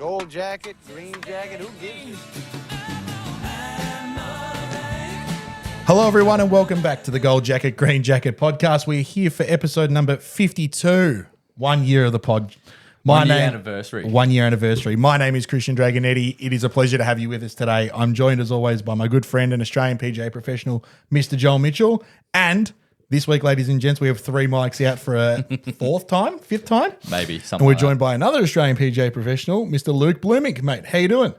Gold jacket, green jacket, who gives you? Hello, everyone, and welcome back to the Gold Jacket, Green Jacket podcast. We're here for episode number 52, 1 year of the pod. One year anniversary. 1 year anniversary. My name is Christian Dragonetti. It is a pleasure to have you with us today. I'm joined, as always, by my good friend and Australian PGA professional, Mr. Joel Mitchell. And this week, ladies and gents, we have three mics out for a fifth time? Maybe, something And we're like joined by another Australian PGA professional, Mr. Luke Bleumink. Mate, how you doing?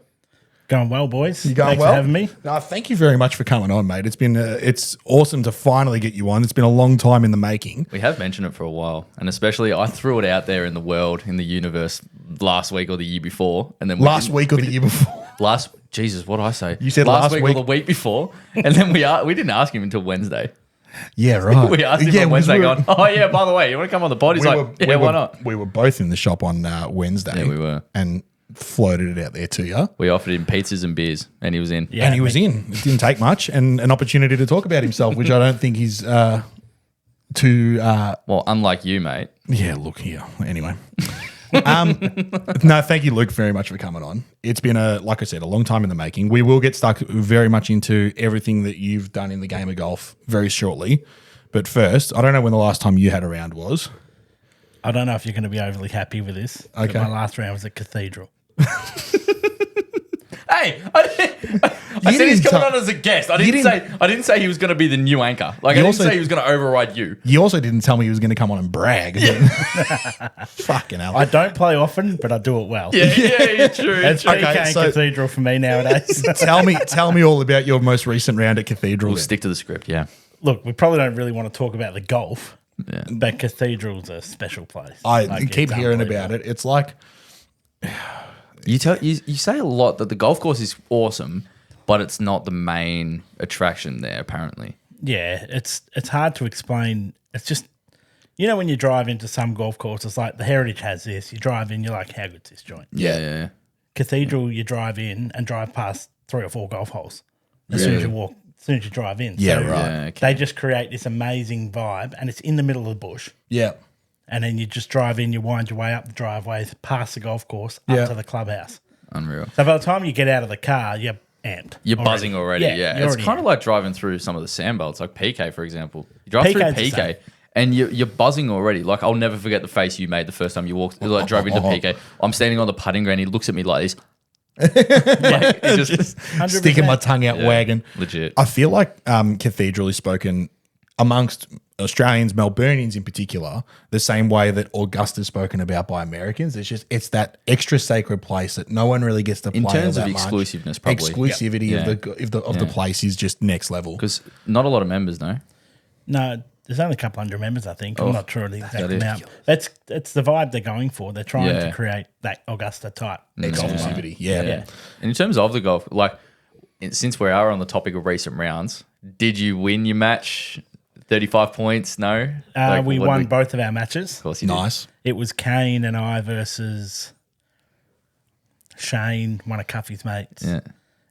Going well, boys. You going Thanks well? for having me. No, thank you very much for coming on, mate. It's been it's awesome to finally get you on. It's been a long time in the making. We have mentioned it for a while, and especially I threw it out there in the world, in the universe, last week or the year before, and then Last week or the year before? Jesus, what did I say? You said last last week or the week before, and then we didn't ask him until Wednesday. Yeah, right. We asked him on Wednesday, going, "Oh yeah, by the way, you want to come on the pod?" He's why not? We were both in the shop on Wednesday. Yeah, we were, and floated it out there to you. We offered him pizzas and beers, and he was in. Yeah, and he was in. It didn't take much, and an opportunity to talk about himself, which I don't think he's too. Well, unlike you, mate. Yeah, look here. Anyway. No, thank you, Luke, very much for coming on. It's been like I said, a long time in the making. We will get stuck very much into everything that you've done in the game of golf very shortly. But first, I don't know when the last time you had a round was. I don't know if you're going to be overly happy with this. Okay. But my last round was at Cathedral. Hey, I said he's coming on as a guest. I didn't say he was going to be the new anchor. Like, I didn't say he was going to override you. You also didn't tell me he was going to come on and brag. Yeah. Fucking hell. I don't play often, but I do it well. Yeah, true. It's PK Okay, and so- Cathedral for me nowadays. tell me all about your most recent round at Cathedral. We'll then. stick to the script, yeah. Look, we probably don't really want to talk about the golf, Yeah. but Cathedral's a special place. I Like, keep it's hearing unbelievable. about it. It's like You say a lot that the golf course is awesome, but it's not the main attraction there, apparently. Yeah, it's hard to explain. It's just, you know, when you drive into some golf courses, like the Heritage has this, you drive in, you're like, how good's this joint? Yeah. Cathedral, you drive in and drive past 3 or 4 golf holes as soon as you walk, as soon as you drive in. Yeah, So right. Yeah, okay. They just create this amazing vibe, and it's in the middle of the bush. yeah. And then you just drive in, you wind your way up the driveways, past the golf course, Yeah. up to the clubhouse. Unreal. So by the time you get out of the car, you're amped. You're buzzing already, yeah. you're It's already kind of amped. like driving through some of the sandbelts, like PK, for example. You drive through PK's the same. PK, and you're buzzing already. Like, I'll never forget the face you made the first time you drove into PK. I'm standing on the putting green, he looks at me like this. Like, he just 100%. Sticking my tongue out, wagging. legit. I feel like Cathedral is spoken amongst Australians, Melburnians in particular, the same way that Augusta is spoken about by Americans. It's that extra sacred place that no one really gets to play In terms all of that much. exclusiveness, probably. Exclusivity Yeah. of the place is just next level. Because not a lot of members, no? No, there's only a couple hundred members, I think. I'm not sure of the exact that is amount. It's the vibe they're going for. They're trying Yeah. to create that Augusta type. Exclusivity, yeah. Yeah. And in terms of the golf, like, since we are on the topic of recent rounds, did you win your match? 35 points? No? We what won did both of our matches. Of course you did. Nice. It was Kane and I versus Shane, one of Cuffy's mates, Yeah.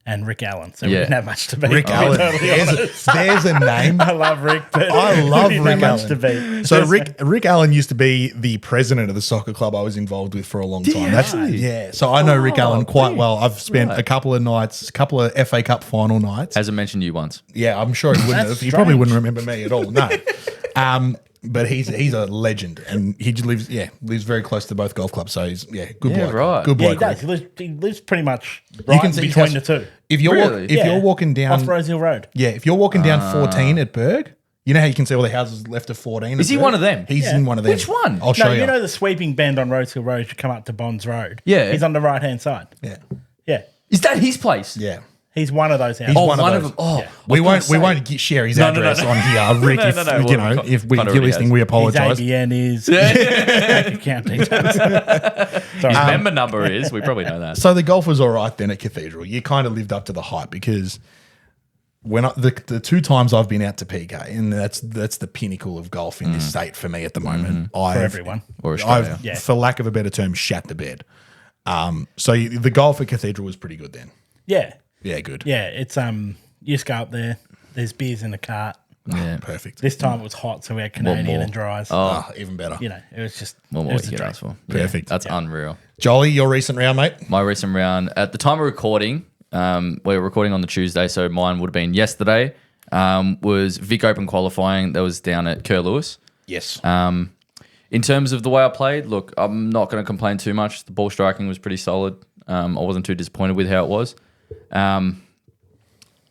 and Rick Allen. So we Yeah. didn't have much to beat. Rick to be Allen. totally honest. There's a name. I love Rick, but I love we didn't Rick have much Allen. to beat. So Rick Allen used to be the president of the soccer club I was involved with for a long time. Yeah. So I know Rick Allen quite well. I've spent a couple of nights, a couple of FA Cup final nights. Hasn't mentioned you once. Yeah, I'm sure he wouldn't That's have. He probably strange. wouldn't remember me at all. No. But he's a legend, and he lives very close to both golf clubs. So he's good bloke. right. Good Yeah, he bloke. does. He lives pretty much right in see his between house- the two. If you're Really? you're walking down off Rosehill Road. if you're walking down 14 at Berg, you know how you can see all the houses left of 14. Is he one of them? He's Yeah. in one of them. Which one? I'll show No, you. you know the sweeping bend on Rosehill Road. You come up to Bonds Road. Yeah. he's on the right hand side. Yeah, Yeah, Is that his place? yeah. he's one of those houses. He's Oh, one of one of those. them. Oh, Yeah. We I was won't gonna share his No, no, address no. on here, Rick. No, if no, no, you well, know, if Connor you're already listening, has. we His apologise. ABN is bank account details. His member number is. We probably know that. So the golf was all right then at Cathedral. You kind of lived up to the hype because when the 2 times I've been out to PK, and that's the pinnacle of golf in this state for me at the moment. for everyone. Or Australia. I've, Yeah. for lack of a better term, shat the bed. So the golf at Cathedral was pretty good then. Yeah, Yeah, good. yeah. It's you just go up there. There's beers in the cart. Yeah. Perfect. This time it was hot, so we had Canadian more? and dries. Ah, even better. You know, it was just What it more was you a could dream. ask for? Perfect. That's unreal. Jolly, your recent round, mate? My recent round, at the time of recording, we're recording on the Tuesday, so mine would have been yesterday, was Vic Open qualifying. That was down at Kerr Lewis. Yes. In terms of the way I played, look, I'm not going to complain too much. The ball striking was pretty solid. I wasn't too disappointed with how it was. I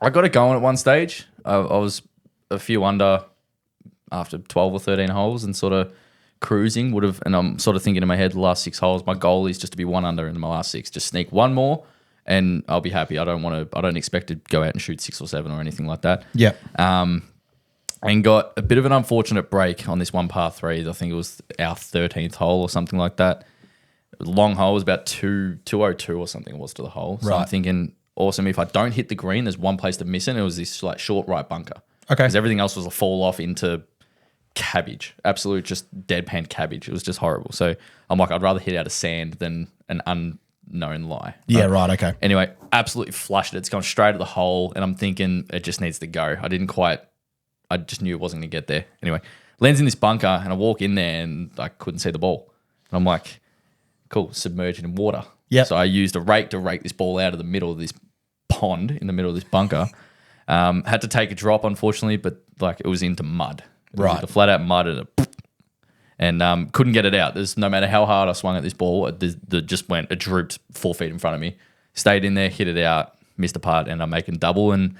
got it going at one stage. I was a few under after 12 or 13 holes and sort of cruising and I'm sort of thinking in my head, the last 6 holes, my goal is just to be 1 under in my last 6. Just sneak one more and I'll be happy. I don't expect to go out and shoot 6 or 7 or anything like that. Yep. And got a bit of an unfortunate break on this one par 3. I think it was our 13th hole or something like that. Long hole was about 202 or something it was to the hole. So I'm Right. thinking, awesome, if I don't hit the green, there's one place to miss it. And it was this like short right bunker. Okay. Because everything else was a fall off into cabbage. Absolute just deadpan cabbage. It was just horrible. So I'm like, I'd rather hit out of sand than an unknown lie. Yeah, right. Okay. Anyway, absolutely flushed it. It's gone straight at the hole. And I'm thinking it just needs to go. I just knew it wasn't going to get there. Anyway, lands in this bunker and I walk in there and I couldn't see the ball. And I'm like, cool, submerged in water. Yep. So I used a rake to rake this ball out of the middle of this pond in the middle of this bunker. Had to take a drop, unfortunately, but like it was into mud. It was Right. into flat out mud and couldn't get it out. There's no matter how hard I swung at this ball, it drooped 4 feet in front of me. Stayed in there, hit it out, missed a putt, and I'm making double. And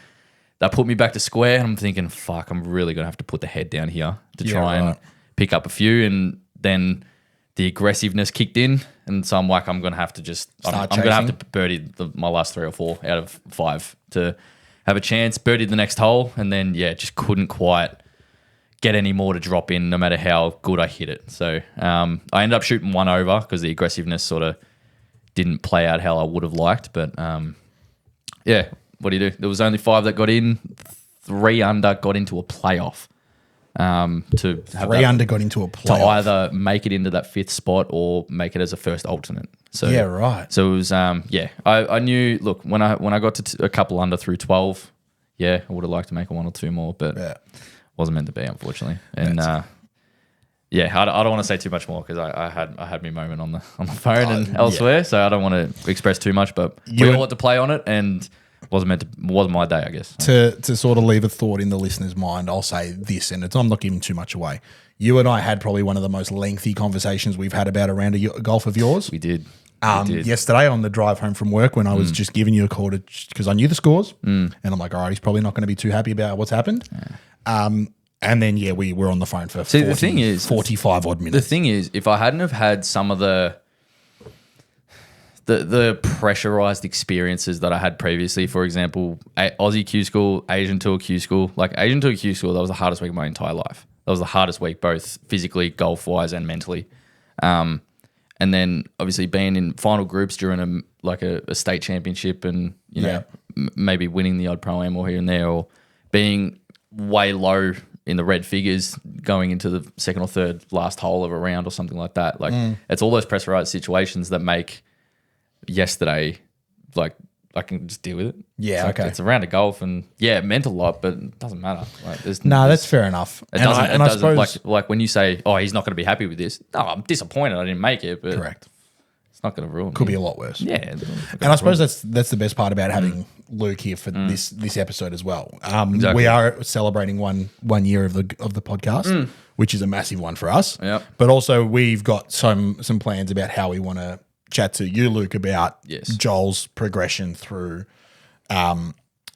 that put me back to square. And I'm thinking, fuck, I'm really going to have to put the head down here to try and pick up a few. And then the aggressiveness kicked in. And so I'm like, I'm going to have to I'm going to have to birdie my last 3 or 4 out of 5 to have a chance. Birdied the next hole. And then, just couldn't quite get any more to drop in no matter how good I hit it. So I ended up shooting 1 over because the aggressiveness sort of didn't play out how I would have liked. But what do you do? There was only 5 that got in. 3 under got into a playoff. To have 3 under got into a to playoff. either make it into that 5th spot or make it as a first alternate. So Yeah, right. So it was I knew. Look, when I got to a couple under through 12, I would have liked to make a 1 or 2 more, but wasn't meant to be, unfortunately. And I don't want to say too much more because I had my moment on the phone and elsewhere, so I don't want to express too much. But we all had to play on it, and wasn't my day, I guess. To sort of leave a thought in the listener's mind, I'll say this, and I'm not giving too much away. You and I had probably one of the most lengthy conversations we've had about a round of golf of yours. We did. Yesterday on the drive home from work when I was just giving you a call because I knew the scores, and I'm like, all right, he's probably not going to be too happy about what's happened. And then we were on the phone for 45 odd minutes. The thing is, if I hadn't have had some of the pressurized experiences that I had previously, for example, Aussie Q School, Asian Tour Q School, like Asian Tour Q School, that was the hardest week of my entire life. That was the hardest week, both physically, golf-wise, and mentally. And then obviously being in final groups during a state championship and maybe winning the odd pro-am or here and there, or being way low in the red figures going into the second or third last hole of a round or something like that. Like it's all those pressurized situations that make yesterday like I can just deal with it. Yeah, it's it's a round of golf and it meant a lot, but it doesn't matter. Like that's fair enough. I suppose like when you say, "Oh, he's not going to be happy with this." No, I'm disappointed I didn't make it, but correct. It's not going to ruin. Could be a lot worse. Yeah, and I suppose that's the best part about having Luke here for this episode as well. Exactly. We are celebrating one year of the podcast, which is a massive one for us. Yep. But also we've got some plans about how we want to chat to you, Luke, about Joel's progression through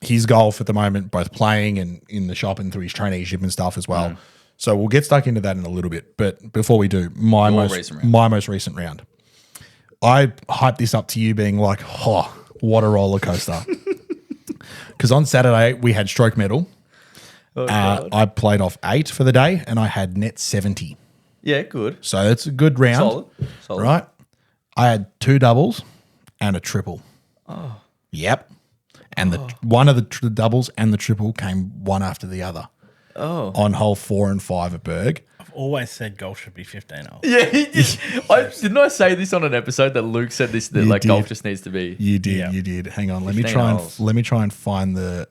his golf at the moment, both playing and in the shop and through his traineeship and stuff as well. So we'll get stuck into that in a little bit. But before we do, my most recent round. I hyped this up to you being like, oh, what a roller coaster. Because on Saturday we had stroke medal. I played off 8 for the day and I had net 70. Yeah, good. So it's a good round. Solid. Right? I had 2 doubles and a triple. Oh. Yep. And one of the doubles and the triple came one after the other. Oh. On hole 4 and 5 at Berg. I've always said golf should be 15 holes. Yeah, didn't I say this on an episode that Luke said this that golf just needs to be? You did. Hang on, let me try and find the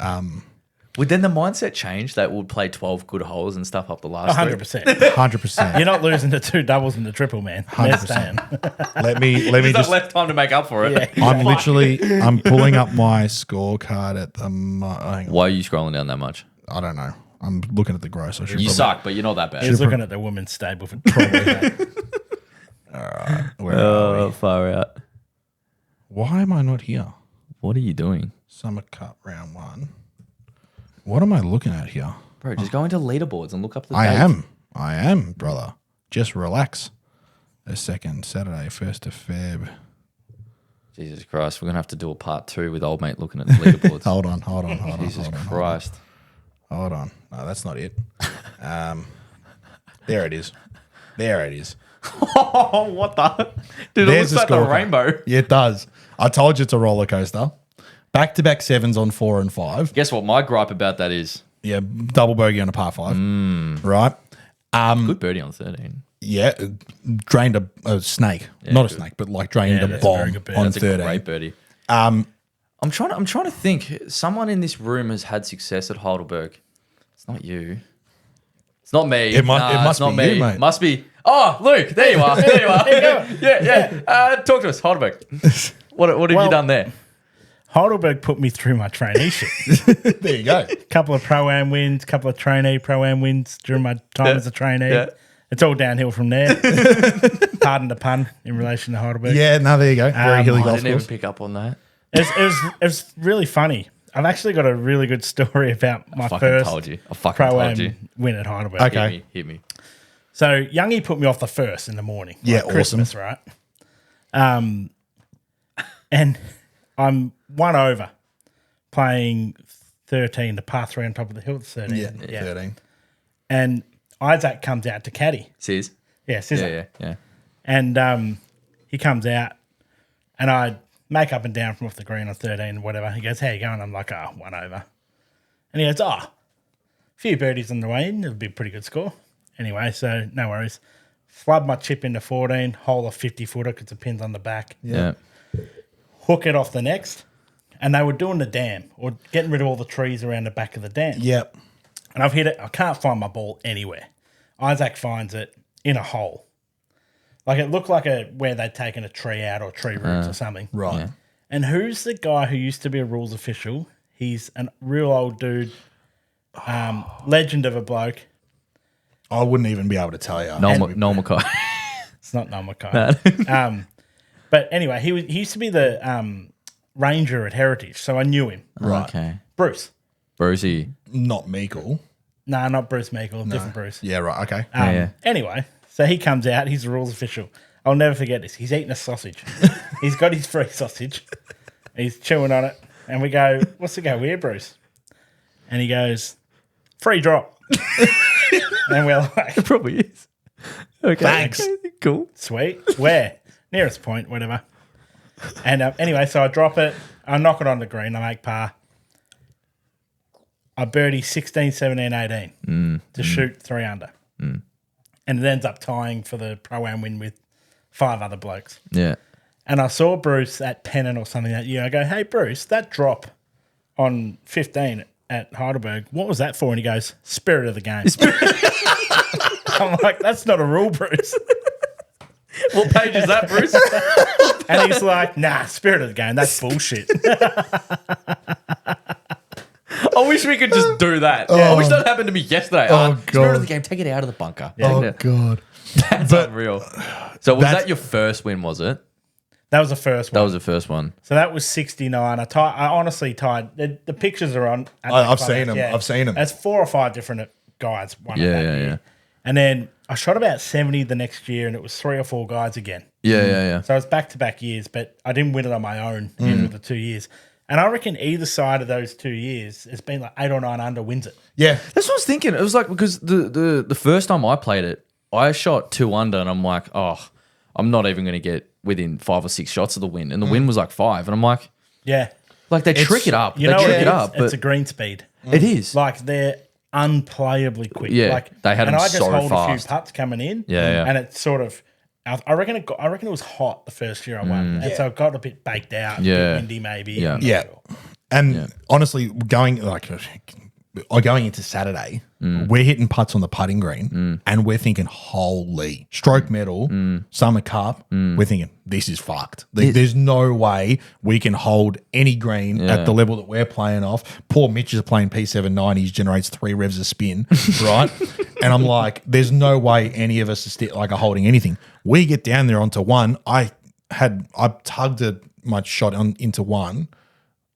Would then the mindset change that would play 12 good holes and stuff up the last 100%. 100%. You're not losing the 2 doubles and the triple, man. 100%. Let me There's just. left time to make up for it. Yeah. I'm pulling up my scorecard at the. Hang on. Why are you scrolling down that much? I don't know. I'm looking at the gross. I should You probably- suck, but you're not that bad. He's looking at the women's stable for probably. Where are we? Far out. Why am I not here? What are you doing? Summer Cup round 1. What am I looking at here? Bro, just go into leaderboards and look up the I dates. am, brother. Just relax. A second, Saturday, 1st of Feb. Jesus Christ, we're going to have to do a part 2 with old mate looking at the leaderboards. Hold on. Jesus Christ. Hold on. No, that's not it. There it is. Oh, what the? Dude, There's it looks like the scorecard. rainbow. Yeah, it does. I told you it's a roller coaster. Back-to-back 7s on 4 and 5. Guess what my gripe about that is? Yeah, double bogey on a par 5. Right? Good birdie on 13. Yeah, drained a snake. Not a snake, but like drained a that's a very bomb good birdie. on That's a 13. great birdie. I'm trying to think. Someone in this room has had success at Heidelberg. It's not you. It's not me. It must it's not be you, me. mate. Must be. Oh, Luke, there you are. There you are. Yeah. Talk to us, Heidelberg. What have you Well- done there? Heidelberg put me through my traineeship. There you go. Couple of Pro-Am wins, couple of trainee Pro-Am wins during my time as a trainee. Yeah. It's all downhill from there. Pardon the pun in relation to Heidelberg. Yeah, no, there you go. Very hilly I golf didn't even course. pick up on that. It was really funny. I've actually got a really good story about my Fucking first told you. I fucking told you. Pro-Am win at Heidelberg. Okay. Hit me. So Youngie put me off the first in the morning. Yeah, like Christmas, right? And I'm 1 over playing 13, the par 3 on top of the hill, 13. Yeah, 13. And Isaac comes out to caddy. Sis. Yeah, Scissor. Yeah. And he comes out and I make up and down from off the green on 13, whatever. He goes, how you going? I'm like, 1 over. And he goes, a few birdies on the way in. It'll be a pretty good score. Anyway, so no worries. Flub my chip into 14, hole a 50-footer because the pin's on the back. Yeah. Hook it off the next. And they were doing the dam or getting rid of all the trees around the back of the dam. Yep. And I've hit it. I can't find my ball anywhere. Isaac finds it in a hole. Like it looked like where they'd taken a tree out or tree roots or something. Right. Yeah. And who's the guy who used to be a rules official? He's a real old dude, legend of a bloke. I wouldn't even be able to tell you. Noel Mackay. It's not Noel Mackay. But anyway, he used to be the ranger at Heritage, so I knew him. Right. Okay. Bruce. Brucey. Not Meekle. Nah, not Bruce Meikle, different Bruce. Yeah, right. Okay. Yeah. Anyway, so he comes out. He's a rules official. I'll never forget this. He's eating a sausage. He's got his free sausage. He's chewing on it. And we go, what's the go here, Bruce? And he goes, free drop. And we're like, It probably is. Okay. Thanks. Cool. sweet. Where? Nearest point, whatever. And anyway, so I drop it. I knock it on the green. I make par. I birdie 16, 17, 18 to shoot 3 under. And it ends up tying for the Pro-Am win with 5 other blokes. Yeah. And I saw Bruce at Pennant or something that year. I go, hey, Bruce, that drop on 15 at Heidelberg, what was that for? And he goes, spirit of the game. I'm like, that's not a rule, Bruce. What page is that, Bruce? And he's like, nah, spirit of the game, that's bullshit. I wish we could just do that. I wish that happened to me yesterday. Oh, Spirit God. of the game, take it out of the bunker. Oh, God. That's unreal. So was that your first win, was it? That was the first one. That was the first one. So that was 69. I honestly tied. The pictures are on. I've seen them. I've seen them. That's 4 or 5 different guys. Won Yeah, that yeah, year. yeah. And then I shot about 70 the next year, and it was 3 or 4 guys again. Yeah. So it was back-to-back years, but I didn't win it on my own in the 2 years. And I reckon either side of those 2 years, it's been like 8 or 9 under wins it. Yeah. That's what I was thinking. It was like because the first time I played it, I shot 2 under, and I'm like, oh, I'm not even going to get within 5 or 6 shots of the win, and the win was like 5, and I'm like, Yeah. like they trick it up, You they know what trick it it is? up, It's but a green speed. it is. Like they're unplayably quick. Yeah, like they had and them I just so hold a fast. few putts coming in. Yeah. And it's sort of, I reckon it was hot the first year I won, and so it got a bit baked out, a Yeah. bit windy maybe. Yeah. I'm not Yeah. sure. And honestly, going like going into Saturday, we're hitting putts on the putting green and we're thinking, holy, stroke medal, Summer Cup. We're thinking, this is fucked. There's no way we can hold any green at the level that we're playing off. Poor Mitch is playing P790s, generates 3 revs of spin, right? And I'm like, there's no way any of us are holding anything. We get down there onto one. I tugged my shot into one,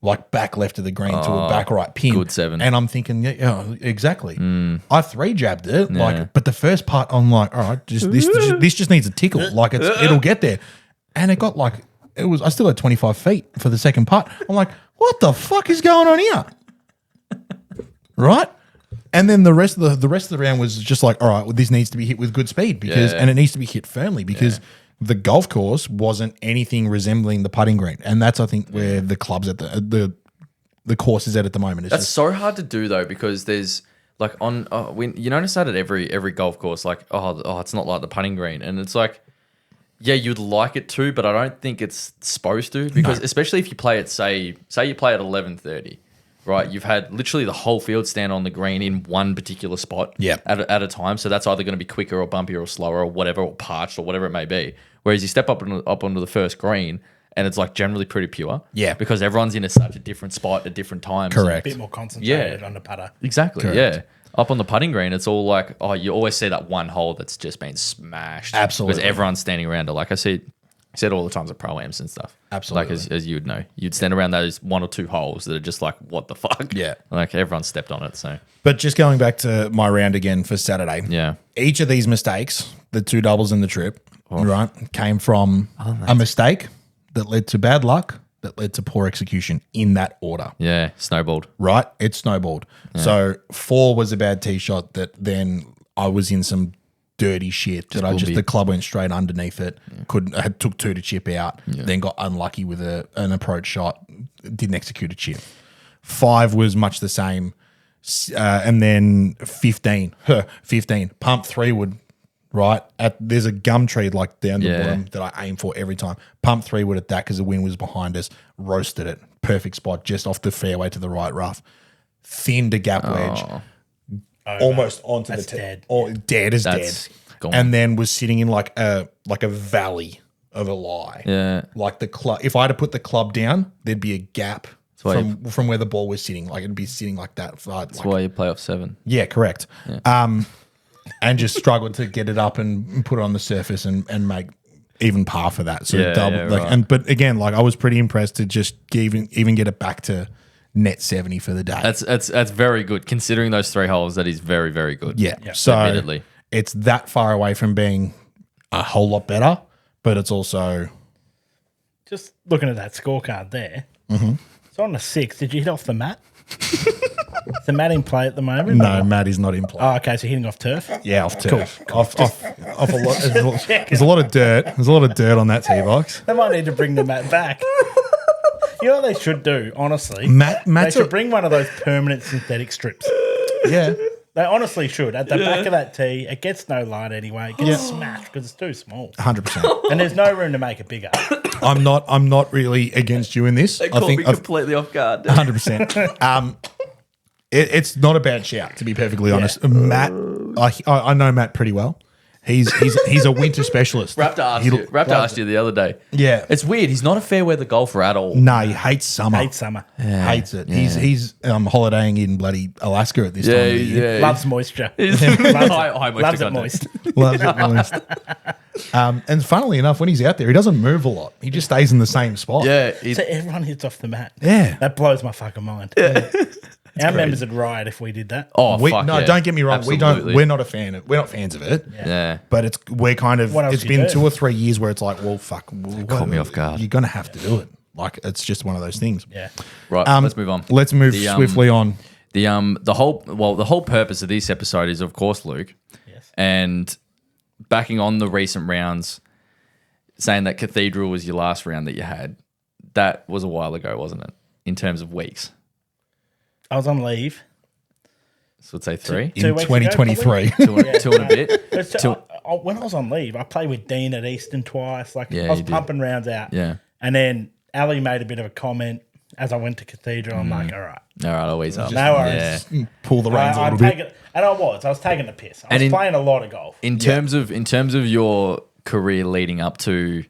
like back left of the green to a back right pin. Good 7. And I'm thinking, yeah, exactly. I 3-jabbed it, but the first putt, I'm like, all right, this just needs a tickle. Like it'll get there. And it got I still had 25 feet for the second putt. I'm like, what the fuck is going on here? Right? And then the rest of the round was just like, all right, well, this needs to be hit with good speed and it needs to be hit firmly because the golf course wasn't anything resembling the putting green, and that's I think where the clubs at the course is at the moment. That's so hard to do though because there's like when you notice that at every golf course, like it's not like the putting green, and it's like you'd like it to, but I don't think it's supposed to because especially if you play it say you play at 11:30. Right, you've had literally the whole field stand on the green in one particular spot at a time. So that's either going to be quicker or bumpier or slower or whatever, or parched or whatever it may be. Whereas you step up onto the first green and it's like generally pretty pure. Yeah. Because everyone's in such a different spot at different times. Correct. A bit more concentrated on the putter. Exactly, Correct. Up on the putting green, it's all like, you always see that one hole that's just been smashed. Absolutely. Because everyone's standing around it. Like I see it all the times at Pro-Ams and stuff. Absolutely. Like as you would know. You'd stand around those 1 or 2 holes that are just like, what the fuck? Yeah. Like everyone stepped on it, so. But just going back to my round again for Saturday. Yeah. Each of these mistakes, the 2 doubles and the trip, right, came from a mistake that led to bad luck, that led to poor execution in that order. Yeah, snowballed. Right? It snowballed. Yeah. So 4 was a bad tee shot that then I was in some dirty shit that the club went straight underneath it. Yeah. Took 2 to chip out, then got unlucky with an approach shot, didn't execute a chip. 5 was much the same. And then 15, pump 3 wood, right? There's a gum tree like down the bottom that I aim for every time. Pump 3 wood at that because the wind was behind us, roasted it. Perfect spot, just off the fairway to the right rough. Thinned a gap wedge. Almost onto the dead. Dead as That's dead. gone. And then was sitting in like a valley of a lie. Yeah. Like the club. If I had to put the club down, there'd be a gap from where the ball was sitting. Like it'd be sitting like that. That's why you play off 7. Yeah, correct. Yeah. And just struggled to get it up and put it on the surface and make even par for that. So right. But again, like I was pretty impressed to just even get it back to net 70 for the day. That's very good considering those 3 holes. That is very, very good. Yeah. So admittedly, it's that far away from being a whole lot better, but it's also just looking at that scorecard there. Mm-hmm. So on the 6, did you hit off the mat? Is the mat in play at the moment? No, Matt is not in play. Oh, okay. So hitting off turf. Yeah, off turf. Cool. Off a lot. There's a lot of dirt. There's a lot of dirt on that tee box. They might need to bring the mat back. You know what they should do, honestly? They should bring one of those permanent synthetic strips. Yeah. They honestly should. At the back of that tee, it gets no light anyway. It gets smashed because it's too small. 100%. And there's no room to make it bigger. I'm not really against you in this. they caught me completely off guard. 100%. It's not a bad shout, to be perfectly honest. Matt, I know Matt pretty well. He's a winter specialist. Raptor asked you the other day. Yeah. It's weird. He's not a fair weather golfer at all. No, he hates summer. Hates it. Yeah. He's holidaying in bloody Alaska at this time of the year. Yeah. Loves moisture. High moisture Loves it content. moist. Loves it moist. And funnily enough, when he's out there, he doesn't move a lot. He just stays in the same spot. Yeah. So everyone hits off the mat. Yeah. That blows my fucking mind. Yeah. Our members would riot if we did that. Oh, fuck no, yeah. Don't get me wrong. Absolutely. We're not fans of it. Yeah. But we're kind of. What else It's you been do? 2 or 3 years where it's like, well, fuck. Caught me off guard. You're gonna have to do it. Like it's just one of those things. Yeah. Right. Let's move on. Let's move swiftly on. The whole purpose of this episode is, of course, Luke. Yes. And backing on the recent rounds, saying that Cathedral was your last round that you had. That was a while ago, wasn't it? In terms of weeks. I was on leave. So let's say 3. In 2 weeks ago, 2023. Two and a bit. But when I was on leave, I played with Dean at Easton twice. Like Yeah, I was you did. pumping rounds out. Yeah. And then Ali made a bit of a comment. as I went to Cathedral, I'm like, all right. All right, always up. No worries. Yeah. Pull the reins a I'm little bit. taking, and I was taking the piss. I was in- playing a lot of golf. In terms of your career leading up to,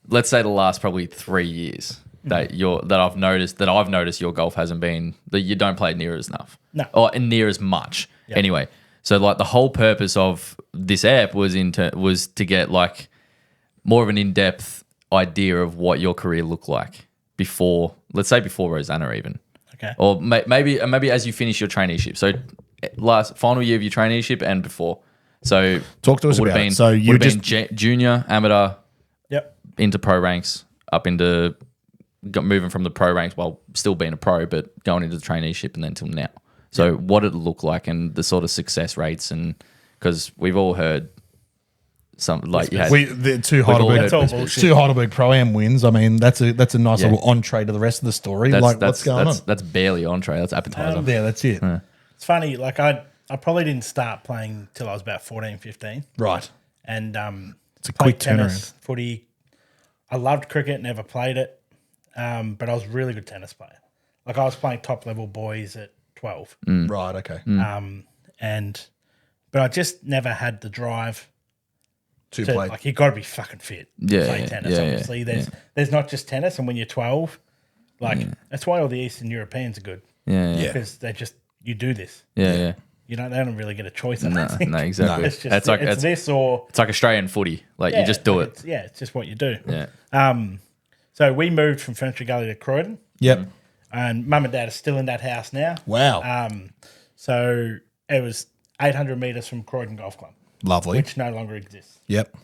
let's say the last probably 3 years that I've noticed your golf hasn't been that you don't play near as enough, or near as much. Yep. Anyway, so like the whole purpose of this app was to get like more of an in-depth idea of what your career looked like before, let's say before Rosanna even. Okay. Or maybe as you finish your traineeship. So final year of your traineeship and before. So Talk to us would've about been, it. So you would've just been junior, amateur, Yep. into pro ranks, up into moving from the pro ranks while still being a pro, but going into the traineeship and then till now. So what did it look like and the sort of success rates, and because we've all heard some like you had the two all That's all Heidelberg, bullshit. two Heidelberg Pro-Am wins. I mean, that's a nice Yeah. little entree to the rest of the story. that's, Like, that's, what's going that's, on? That's barely entree. That's appetizer. Yeah, that's it. It's funny. Like I probably didn't start playing till I was about 14, 15. Right. And It's a played quick tennis, footy. I loved cricket, never played it, but I was a really good tennis player. Like I was playing top level boys at 12, Right. Okay. but I just never had the drive Two to play. like. You got to be fucking fit. Yeah, to play yeah, tennis. yeah, Obviously, there's not just tennis, and when you're 12, like that's why all the Eastern Europeans are good Yeah, yeah, because they just you do this. yeah. You know, they don't really get a choice. I No, don't think. no, exactly. It's just It's like it's this or it's like Australian footy. Like you just do like it. it's just what you do. Yeah. So we moved from Fenchurch Gully to Croydon, Yep. and Mum and Dad are still in that house now. Wow. So it was 800 metres from Croydon Golf Club, Lovely. which no longer exists. Yep.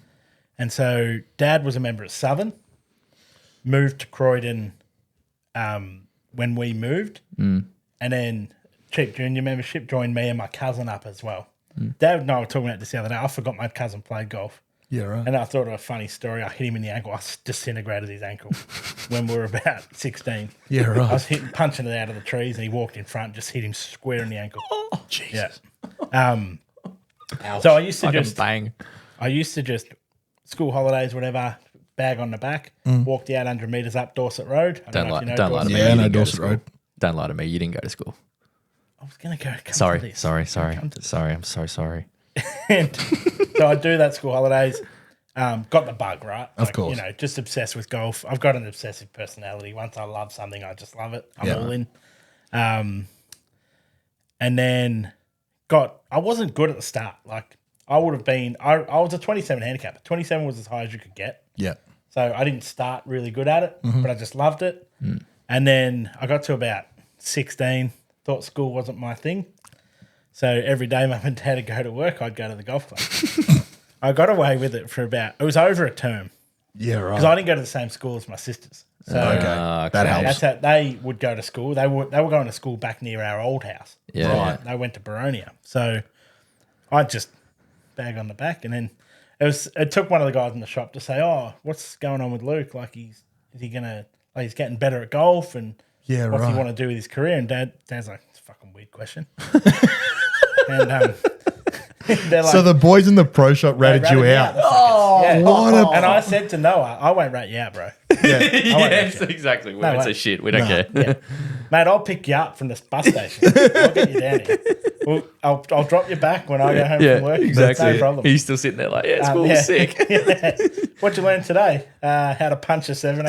And so Dad was a member at Southern, moved to Croydon when we moved, and then cheap junior membership joined me and my cousin up as well. Dad and I were talking about this the other day. I forgot my cousin played golf. Yeah. Right. And I thought of a funny story. I hit him in the ankle. I disintegrated his ankle when we were about 16. Yeah. Right. I was punching it out of the trees, and he walked in front, just hit him square in the ankle. Jesus. Yeah. So I used to just bang. school holidays, whatever, bag on the back, walk the 800 metres up Dorset Road. I Don't know lie, if you know don't lie to Dorset me. Yeah, You no, didn't go to Dorset school. Road. Don't lie to me. You didn't go to school. I was going to go. Sorry. I'm so sorry. And so I do that school holidays. Got the bug, right? Of course. You know, just obsessed with golf. I've got an obsessive personality. Once I love something, I just love it. I'm all in. And then I wasn't good at the start. Like I would have been, I was a 27 handicap. 27 was as high as you could get. Yeah. So I didn't start really good at it, but I just loved it. And then I got to about 16, thought school wasn't my thing. So every day Mum and Dad would go to work, I'd go to the golf club. I got away with it for it was over a term Yeah. Right. because I didn't go to the same school as my sisters. So Okay. okay. That helps. that's how they would go to school. They were going to school back near our old house. Yeah. Right. They went to Baronia. So I just bag on the back, and then it took one of the guys in the shop to say, "Oh, what's going on with Luke? Like he's getting better at golf, and Yeah, what's he right. want to do with his career?" And Dad's like, "It's a fucking weird question." And they're like, So the boys in the pro shop ratted you out. Yeah. What a- And I said to Noah, "I won't rat you out, bro. Yes, exactly. We don't way. say shit. We don't care. Yeah. Mate, I'll pick you up from the bus station. I'll get you down here. I'll drop you back when I go home from work. exactly. No problem. He's still sitting there like, yeah, school Yeah. was sick. Yeah. What'd you learn today? How to punch a 7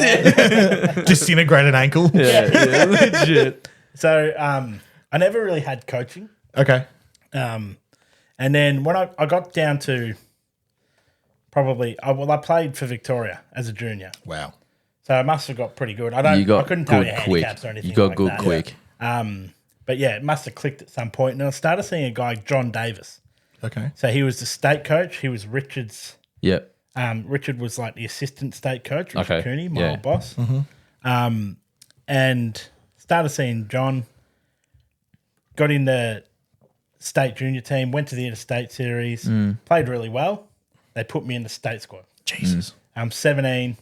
Disintegrated ankle. yeah, legit. So I never really had coaching. Okay. And then when I got down to probably, I played for Victoria as a junior. Wow. So I must have got pretty good. I couldn't tell you handicaps or anything. You got like good that. quick. But yeah, it must have clicked at some point. And I started seeing a guy, John Davis. Okay. So he was the state coach. He was Richard's. Yep. Richard was like the assistant state coach, Richard Okay. Cooney, my Yeah. old boss. And started seeing John. Got in the state junior team, went to the interstate series, played really well. They put me in the state squad. Jesus. I'm 17.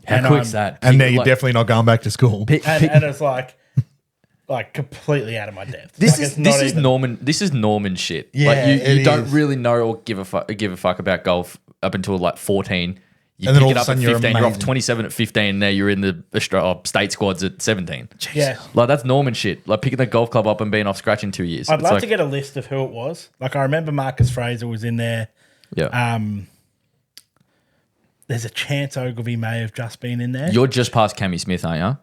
How And quick's that? And now you're Like, definitely not going back to school. And it's like completely out of my depth. This Like, is it's not this is even- Norman. This is Norman shit. Yeah, like you it don't is. really know or give a fuck about golf up until like 14. You And then pick all it of a up sudden at you're 15. You're off amazing. 27 at 15. Now you're in the state squads at 17. Yeah. Like that's Norman shit. Like picking the golf club up and being off scratch in 2 years. I'd It's love like, to get a list of who it was. Like I remember Marcus Fraser was in there. Yeah. There's a chance Ogilvy may have just been in there. You're just past Cammy Smith, aren't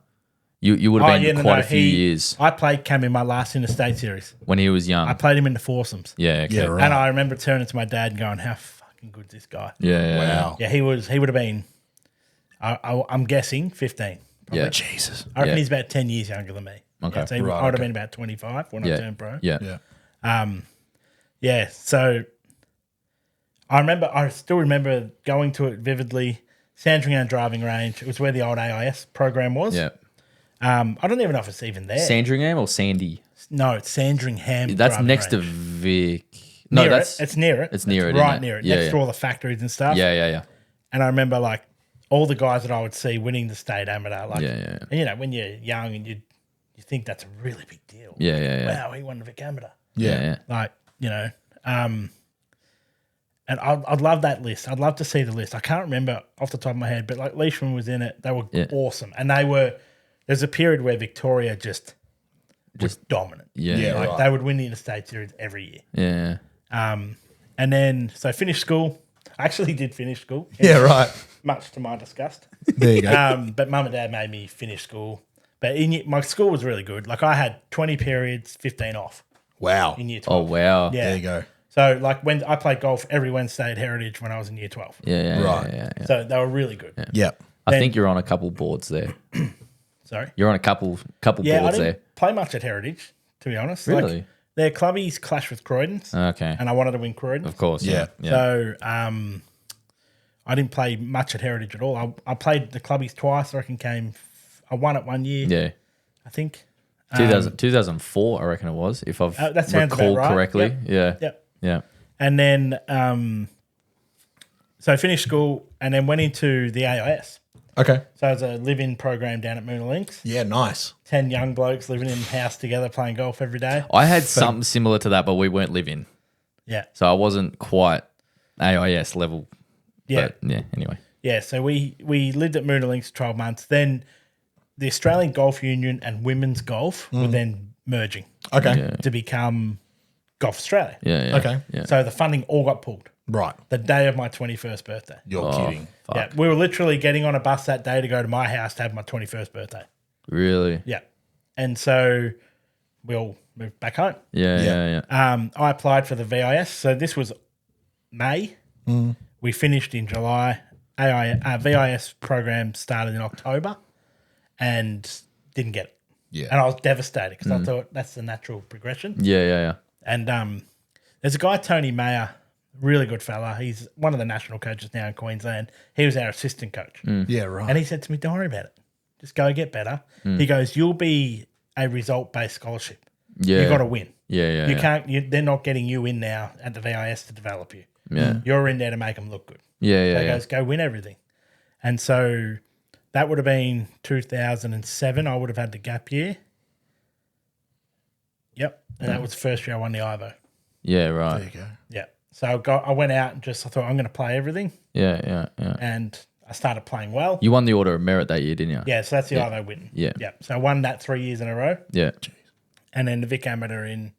you? You would have been quite a few years I played Cam in my last interstate series. when he was young. I played him in the foursomes. Yeah. Okay. Yeah, right. And I remember turning to my dad and going, how fucking good's this guy? Yeah. Wow. Yeah, he would have been, I'm guessing, 15. Yeah. Jesus. I reckon Yeah. he's about 10 years younger than me. Okay. Yeah, so Right, I would have okay. been about 25 when I Yeah. turned pro. Yeah. Yeah. Yeah, so I still remember going to it vividly. Sandringham driving range. It was where the old AIS program was. Yeah. I don't even know if it's even there. Sandringham or Sandy? No, it's Sandringham. That's driving next to range. Vic. No, Near that's it. It's near it. It's near it, right isn't it? near it. Yeah, next to yeah. all the factories and stuff. Yeah. And I remember like all the guys that I would see winning the state amateur. Like, Yeah. And you know, when you're young and you think that's a really big deal. Yeah. Wow, he won the Vic amateur. Yeah. Like, you know, and I'd love that list. I'd love to see the list. I can't remember off the top of my head, but like Leishman was in it. They were Yeah. awesome. And there's a period where Victoria just was dominant. Yeah. Yeah, Like right. they would win the interstate series every year. Yeah. And then, so I finished school. I actually did finish school. Yeah, right. Much to my disgust. There you go. But mum and dad made me finish school. But my school was really good. Like I had 20 periods, 15 off Wow. in year Oh 12. wow. Yeah. There you go. So like when I played golf every Wednesday at Heritage when I was in year 12. Yeah. Right. Yeah. So they were really good. Yep. I Then- think you're on a couple boards there. Sorry. You're on a couple Yeah, I boards didn't there. play much at Heritage, to be honest. Really? Like, their clubbies clash with Croydon's, Okay. and I wanted to win Croydon. Of course. Yeah. Yeah. So I didn't play much at Heritage at all. I played the clubbies twice. I reckon I won it one year, Yeah. I think. 2004, I reckon it was, if I've that sounds about recalled right. correctly. Yep. Yeah. Yep. Yeah. And then, so I finished school and then went into the AIS. Okay. So it was a live-in program down at Moona Links. Yeah, nice. 10 young blokes living in a house together playing golf every day. I had something similar to that, but we weren't living. Yeah. So I wasn't quite AIS level. Yeah. But yeah, anyway. Yeah, so we lived at Moona Links for 12 months. Then the Australian Golf Union and women's golf were then merging Okay. to become Golf Australia. Yeah. Okay. Yeah. So the funding all got pulled Right. the day of my 21st birthday. You're kidding. Fuck. Yeah, we were literally getting on a bus that day to go to my house to have my 21st birthday. Really? Yeah. And so we all moved back home. Yeah. I applied for the VIS. So this was May. We finished in July. VIS program started in October and didn't get it. Yeah. And I was devastated because I thought that's the natural progression. Yeah. And there's a guy, Tony Mayer, really good fella. He's one of the national coaches now in Queensland. He was our assistant coach. Yeah, right. And he said to me, don't worry about it. Just go get better. He goes, you'll be a result-based scholarship. Yeah. You've got to win. Yeah. You can't. They're not getting you in now at the VIS to develop you. Yeah. You're in there to make them look good. Yeah. So he goes, go win everything. And so that would have been 2007. I would have had the gap year. Yep. And that was the first year I won the Ivo. Yeah. There Right. you go. Yeah. So I went out and I thought I'm going to play everything. Yeah. And I started playing well. You won the Order of Merit that year, didn't you? Yeah. So that's the Ivo win. Yeah. Yeah. So I won that 3 years in a row. Yeah. And then the Vic Amateur in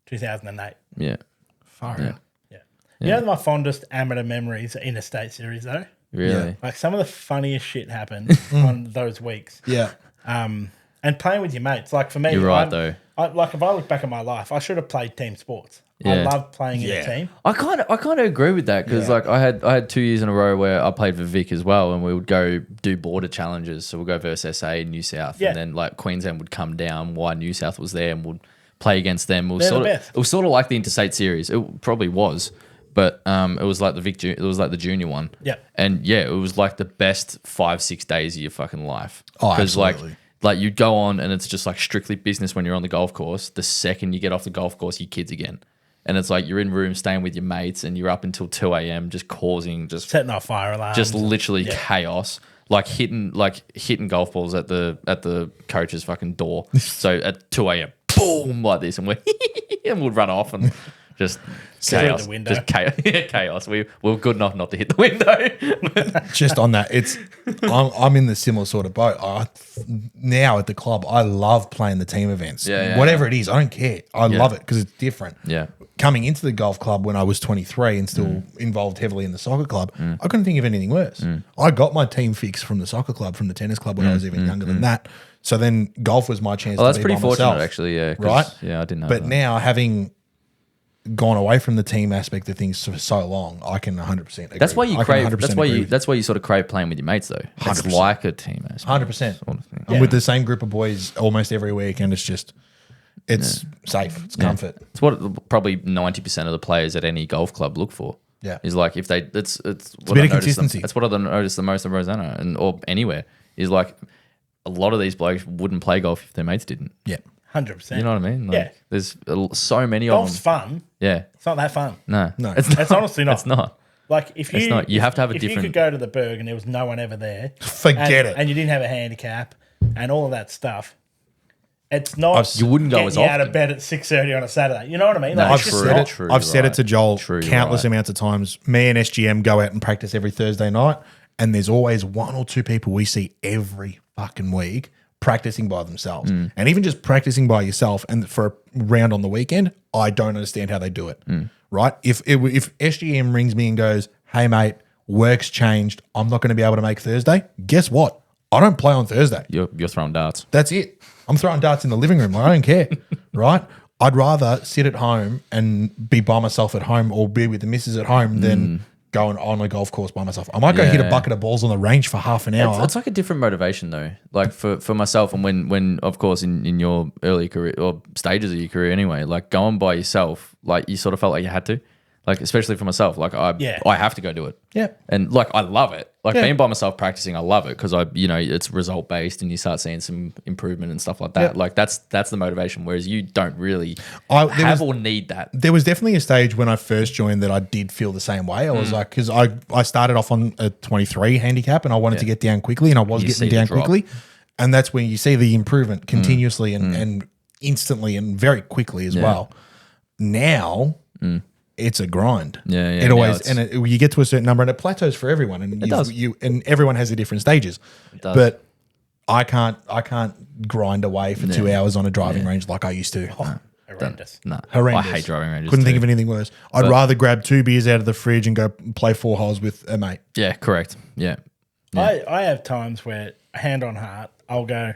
2008. Yeah. Far out. Yeah. You know my fondest amateur memories are interstate series though? Really? Like some of the funniest shit happened on those weeks. Yeah. And playing with your mates. Like for me, You're right, though. If I look back at my life, I should have played team sports. I Yeah. love playing in a team. I kind of agree with that because like I had 2 years in a row where I played for Vic as well, and we would go do border challenges. So we'll go versus SA New South, Yeah. and then like Queensland would come down while New South was there, and would play against them. It was They're the sort of best. it was sort of like the interstate series. It probably was, but it was like the Vic. It was like the junior one. Yeah. And yeah, it was like the best 5-6 days of your fucking life. Oh, like absolutely. like you'd go on and it's just like strictly business when you're on the golf course. The second you get off the golf course, you're kids again. And it's like you're in rooms staying with your mates and you're up until 2 a.m. just causing Setting off fire alarms. just literally chaos. Like hitting golf balls at the coach's fucking door. So at 2 a.m. boom like this and we'd run off and Just Through chaos. the window. Just chaos. Yeah, chaos. We were good enough not to hit the window. Just on that, I'm in the similar sort of boat. Now at the club, I love playing the team events. Yeah, Whatever it is, I don't care. I love it because it's different. Yeah. Coming into the golf club when I was 23 and still involved heavily in the soccer club, I couldn't think of anything worse. I got my team fix from the soccer club, from the tennis club when I was even younger than that. So then golf was my chance Well, to that's be pretty by fortunate, myself, actually. Yeah. 'cause- right? Yeah, I didn't know. But that. now, having gone away from the team aspect of things for so long, I can 100% agree. That's why you I can crave. 100% That's why agree you. with That's why you sort of crave playing with your mates, though. It's 100%. like a team. aspect 100%. sort of thing. I'm with the same group of boys almost every week, and it's safe. It's comfort. It's what probably 90% of the players at any golf club look for. Yeah. Is like if they. It's what a bit I of noticed consistency. That's what I noticed the most in Rosanna or anywhere is like a lot of these blokes wouldn't play golf if their mates didn't. Yeah. 100%. You know what I mean? Like, Yeah. There's so many Golf's of them. fun. Yeah. It's not that fun. No. It's It's honestly not. It's not. Like if you, It's not. You have to have a if you different- could go to the Berg and there was no one ever there, Forget it. and you didn't have a handicap and all of that stuff. It's not. You wouldn't go getting as you out often. of bed at 6:30 on a Saturday. You know what I mean? No, Like, I've it's just true, said not. it. true, I've you're said it right. to Joel True, you're countless right. amounts of times. Me and SGM go out and practice every Thursday night, and there's always one or two people we see every fucking week practicing by themselves, and even just practicing by yourself. And for a round on the weekend, I don't understand how they do it. Right? If SGM rings me and goes, "Hey mate, work's changed. I'm not going to be able to make Thursday." Guess what? I don't play on Thursday. You're throwing darts. That's it. I'm throwing darts in the living room. Like, I don't care, right? I'd rather sit at home and be by myself at home or be with the missus at home than going on a golf course by myself. I might go hit a Yeah. bucket of balls on the range for half an hour. It's like a different motivation though. Like for myself and when of course in your early career or stages of your career anyway, like going by yourself, like you sort of felt like you had to. Like especially for myself, like I have to go do it. Yeah. And like I love it. Like Yeah. being by myself practicing, I love it because it's result based and you start seeing some improvement and stuff like that. Yeah. Like that's the motivation. Whereas you don't really There have was- or need that. There was definitely a stage when I first joined that I did feel the same way. I was like, because I started off on a 23 handicap and I wanted to get down quickly, and I was You see getting the down drop. quickly. And that's when you see the improvement continuously and instantly and very quickly as well. Now, it's a grind. Yeah, It now always it's- you get to a certain number and it plateaus for everyone, and does. and everyone has the different stages. does. But I can't grind away for 2 hours on a driving range like I used to. Horrendous. No, Horrendous. I hate driving ranges. Couldn't think too. of anything worse. I'd rather grab 2 beers out of the fridge and go play 4 holes with a mate. Yeah, correct. Yeah. I have times where, hand on heart, I'll go,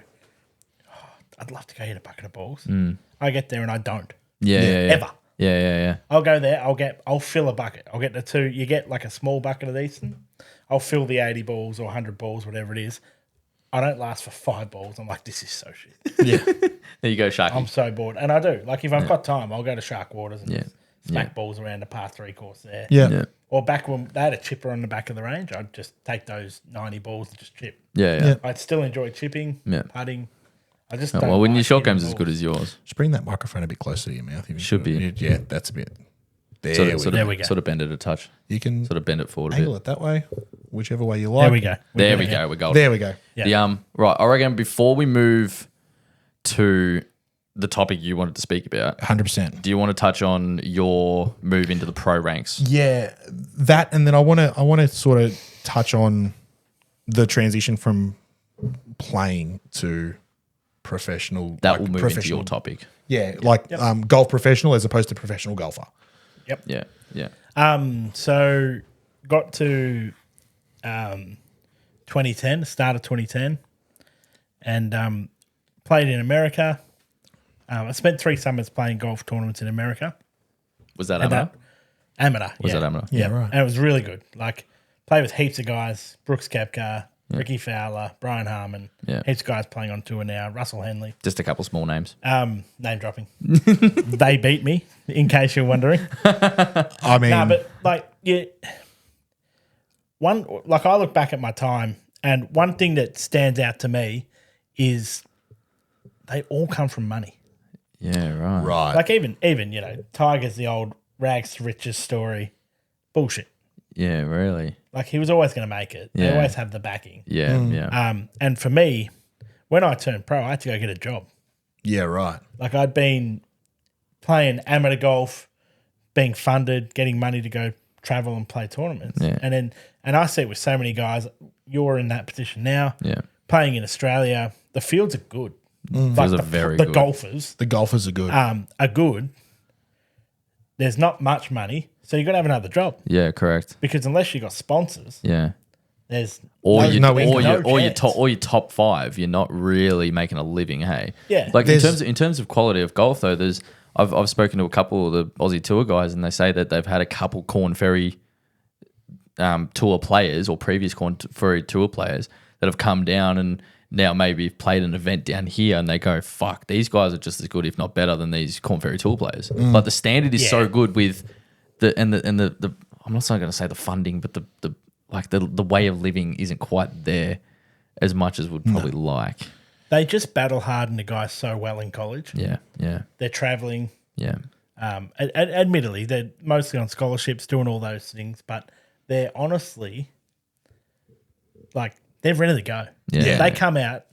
"Oh, I'd love to go hit a bucket of balls. I get there and I don't. Yeah. Ever. Yeah. I'll go there. I'll fill a bucket. I'll get the 2. You get like a small bucket of these. I'll fill the 80 balls or 100 balls, whatever it is. I don't last for 5 balls. I'm like, this is so shit. Yeah. There you go, Sharky. I'm so bored. And I do. Like if I've got time, I'll go to Shark Waters and Yeah. smack balls around the par 3 course there. Yeah. Yeah. Or back when they had a chipper on the back of the range, I'd just take those 90 balls and just chip. Yeah. I'd still enjoy chipping, Yeah. putting. I just Oh, don't well, when your like shot hitting game's as good balls. as yours, Just bring that microphone a bit closer to your mouth. If you Should be. Yeah, that's a bit. There, There we go. Sort of bend it a touch. You can Sort of bend it forward a angle bit. it that way, whichever way you like. There we go. There we go. We're golden. There we go. Yeah. The right. I reckon before we move to the topic you wanted to speak about, 100%. do you want to touch on your move into the pro ranks? Yeah, that, and then I want to sort of touch on the transition from playing to professional. That like will move into professional- your topic. Yeah, like golf professional as opposed to professional golfer. Yep. Yeah. So got to 2010, start of 2010, and played in America. I spent 3 summers playing golf tournaments in America. Was that And amateur? Amateur. Was that amateur? Yeah, right. And it was really good. Like, played with heaps of guys. Brooks Koepka, Ricky Fowler, Brian Harmon. Yeah. Heaps of guys playing on tour now. Russell Henley. Just a couple small names. Name dropping. They beat me, in case you're wondering. I mean, No, but like I look back at my time, and one thing that stands out to me is they all come from money. Yeah, right. right. Like even Tiger's the old rags to riches story, bullshit. Yeah, really. Like he was always going to make it. They Yeah. always have the backing. Yeah, yeah. And for me, when I turned pro, I had to go get a job. yeah, right. Like I'd been playing amateur golf, being funded, getting money to go travel and play tournaments. Yeah. And I see it with so many guys. You're in that position now. Yeah. Playing in Australia, the fields are good. Fields are very the good. golfers The golfers are good. are good. There's not much money, so you've got to have another job Yeah, correct. because unless you got sponsors, Yeah. there's Or no, you, no or income. your chance. your top 5, you're not really making a living. Hey, Yeah. Like There's- in terms of quality of golf, though, I've spoken to a couple of the Aussie Tour guys, and they say that they've had a couple Corn Ferry tour players or previous Corn Ferry tour players that have come down and now maybe played an event down here, and they go, "Fuck, these guys are just as good, if not better, than these Corn Ferry tour players." But the standard is so Yeah. good with the I'm not going to say the funding, but the way of living isn't quite there as much as would probably like. They just battle hard, and the guys so well in college. Yeah, yeah, They're traveling. yeah. Admittedly, they're mostly on scholarships, doing all those things, but they're honestly like they're ready to go. Yeah. They come out.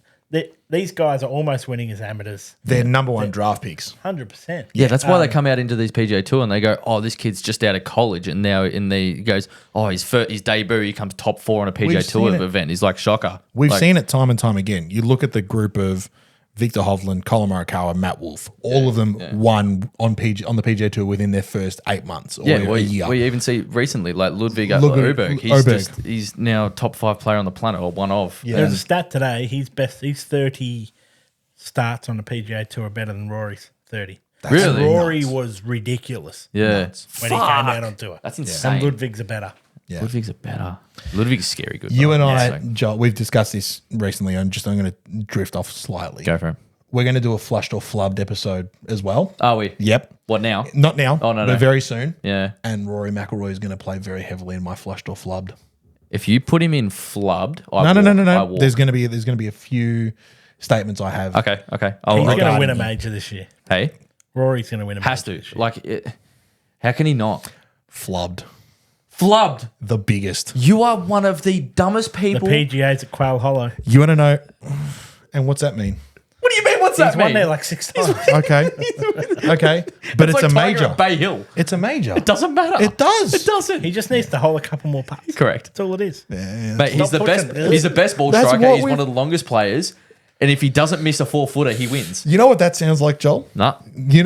These guys are almost winning as amateurs, They're number one draft picks. 100%. Yeah, that's why they come out into these PGA Tour and they go, "Oh, this kid's just out of college," and now he goes, "Oh, his debut, he comes top 4 on a PGA We've Tour seen it. event." He's like, shocker. We've Like, seen it time and time again. You look at the group of Victor Hovland, Colin Morikawa, Matt Wolff. All of them won on the PGA Tour within their first 8 months or a year. we even see recently like Ludwig Ludwig Åberg. He's now top 5 player on the planet, or one of. Yeah. There's a stat today. He's 30 starts on the PGA Tour are better than Rory's 30. Really? Rory nuts. was ridiculous Yeah, when he came out on tour. That's And insane. Ludwig's are better. Yeah. Ludwig's a better. Ludwig's scary good. You though. and I, Yeah. Joel, we've discussed this recently. I'm going to drift off slightly. Go for him. We're going to do a flushed or flubbed episode as well. Are we? Yep. What now? Not now. Oh, no, but no. very soon. Yeah. And Rory McIlroy is going to play very heavily in my flushed or flubbed. If you put him in flubbed, No. I walk. There's going to be a few statements I have. Okay. He's I'll going to regarding win a him. major this year. Hey, Rory's going to win a has major to. this year. Like, how can he not? Flubbed. Flubbed. The biggest. You are one of the dumbest The people. PGA's at Quail Hollow. You want to know? And what's that mean? What do you mean? What's He's that won mean? there like 6 times. Okay. Okay. But it's like a Tiger major. at Bay Hill. It's a major. It doesn't matter. It does. It doesn't. He just needs to hold a couple more putts. Correct. That's all it is. Mate, he's Stop the best. pushing. He's the best ball That's striker. what He's we've- one of the longest players. And if he doesn't miss a 4-footer, he wins. You know what that sounds like, Joel? Nah.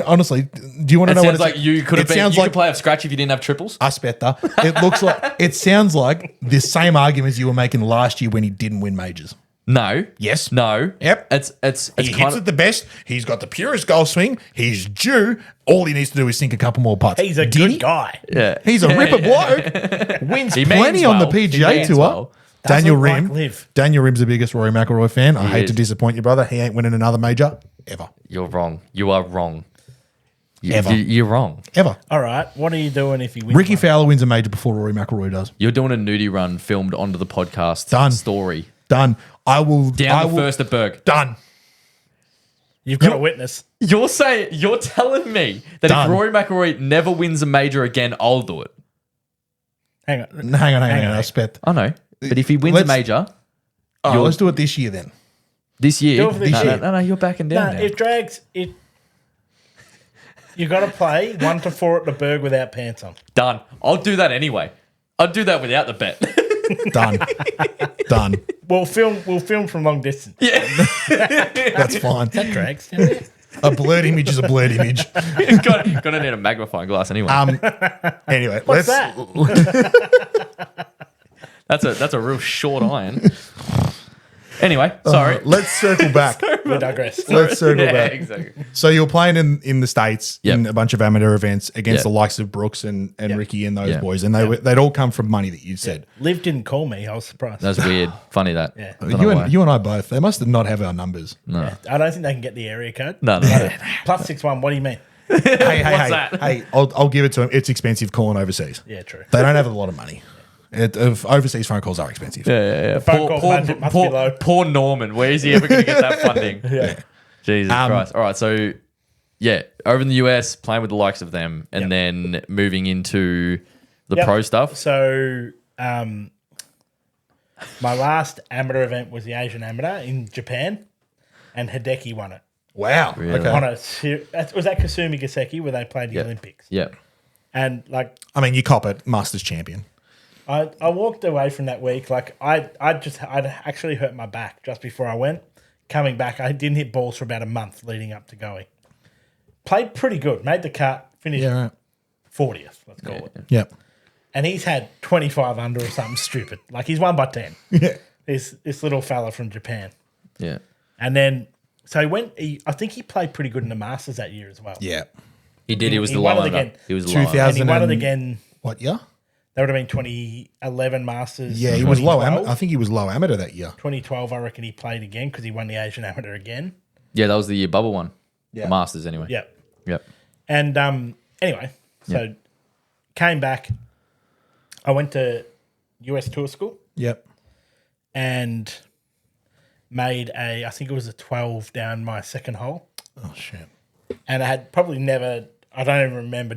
Honestly, do you want to It know what sounds like you could have been. sounds You like could play off scratch if you didn't have triples. Aspetta. It looks like it sounds like the same arguments you were making last year when he didn't win majors. No. Yes. No. Yep. It's He kind hits it the best. He's got the purest golf swing. He's due. All he needs to do is sink a couple more putts. He's a Did good he? guy. yeah. He's a ripper bloke. Wins He means plenty on the well. He PGA means Tour. well. Daniel Doesn't like Rim. live. Daniel Rim's the biggest Rory McIlroy fan. I hate is. to disappoint you, brother. He ain't winning another major ever. You're wrong. You are wrong. Ever. You're wrong. Ever. All right. What are you doing if he wins? Ricky one? Fowler wins a major before Rory McIlroy does. You're doing a nudie run filmed onto the podcast Done. story. Done. I will. Down the first at Berg. Done. You've got a witness. You're telling me that Done. if Rory McIlroy never wins a major again, I'll do it. Hang on. Hang on. on. I spent. I know. But if he wins a Let's- major Oh, let's do it this year then. this year, Do it for this year. no, you're backing down. No, now. it drags. You got to play 1 to 4 at the Berg without pants on. Done. I'll do that anyway. I'll do that without the bet. Done. Done. We'll film from long distance. That's fine. That drags. doesn't it? A blurred image is a blurred image. Gonna need a magnifying glass anyway. Anyway, What's let's. that? That's a real short iron. Anyway, sorry. Let's circle back. We digress. Let's circle Yeah, back. exactly. So you're playing in the States Yep. in a bunch of amateur events against Yep. the likes of Brooks and Ricky and those Yep. boys, and they'd all come from money that you said. Liv didn't call me. I was surprised. That's weird. Funny that. Yeah. Don't know why. You and I both. They must not have our numbers. No. I don't think they can get the area code. No. +61. What do you mean? Hey, What's that? Hey, I'll give it to them. It's expensive calling overseas. Yeah, true. They don't have a lot of money. Overseas phone calls are expensive. The phone call budget must be low. Poor Norman. Where is he ever going to get that funding? Yeah. Jesus Christ. All right. So, yeah, over in the US, playing with the likes of them, and then moving into the Yep. pro stuff. So, my last amateur event was the Asian Amateur in Japan, and Hideki won it. Wow. Really? Okay. On a was that Kasumi Gaseki where they played the Olympics? Yeah. And like I mean, you cop it, Masters champion. I walked away from that week like I'd actually hurt my back just before I went. Coming back, I didn't hit balls for about a month leading up to going. Played pretty good, made the cut, finished Yeah, right. 40th, let's call it. Yep. And he's had 25 under or something stupid. Like he's won by 10. Yeah. This little fella from Japan. Yeah. And then, so I think he played pretty good in the Masters that year as well. Yeah. He did. He was He the won it low again. under. He was the low under. 2000 And he won it and- again. What year? That would have been 2011 Masters. Yeah, he was low. 2012. I think he was low amateur that year. 2012, I reckon he played again because he won the Asian Amateur again. Yeah, that was the year Bubble won. Yeah. The Masters anyway. Yep. Yep. And anyway, so came back. I went to US Tour School Yep. and made I think it was a 12 down my second hole. Oh shit. And I had probably never, I don't even remember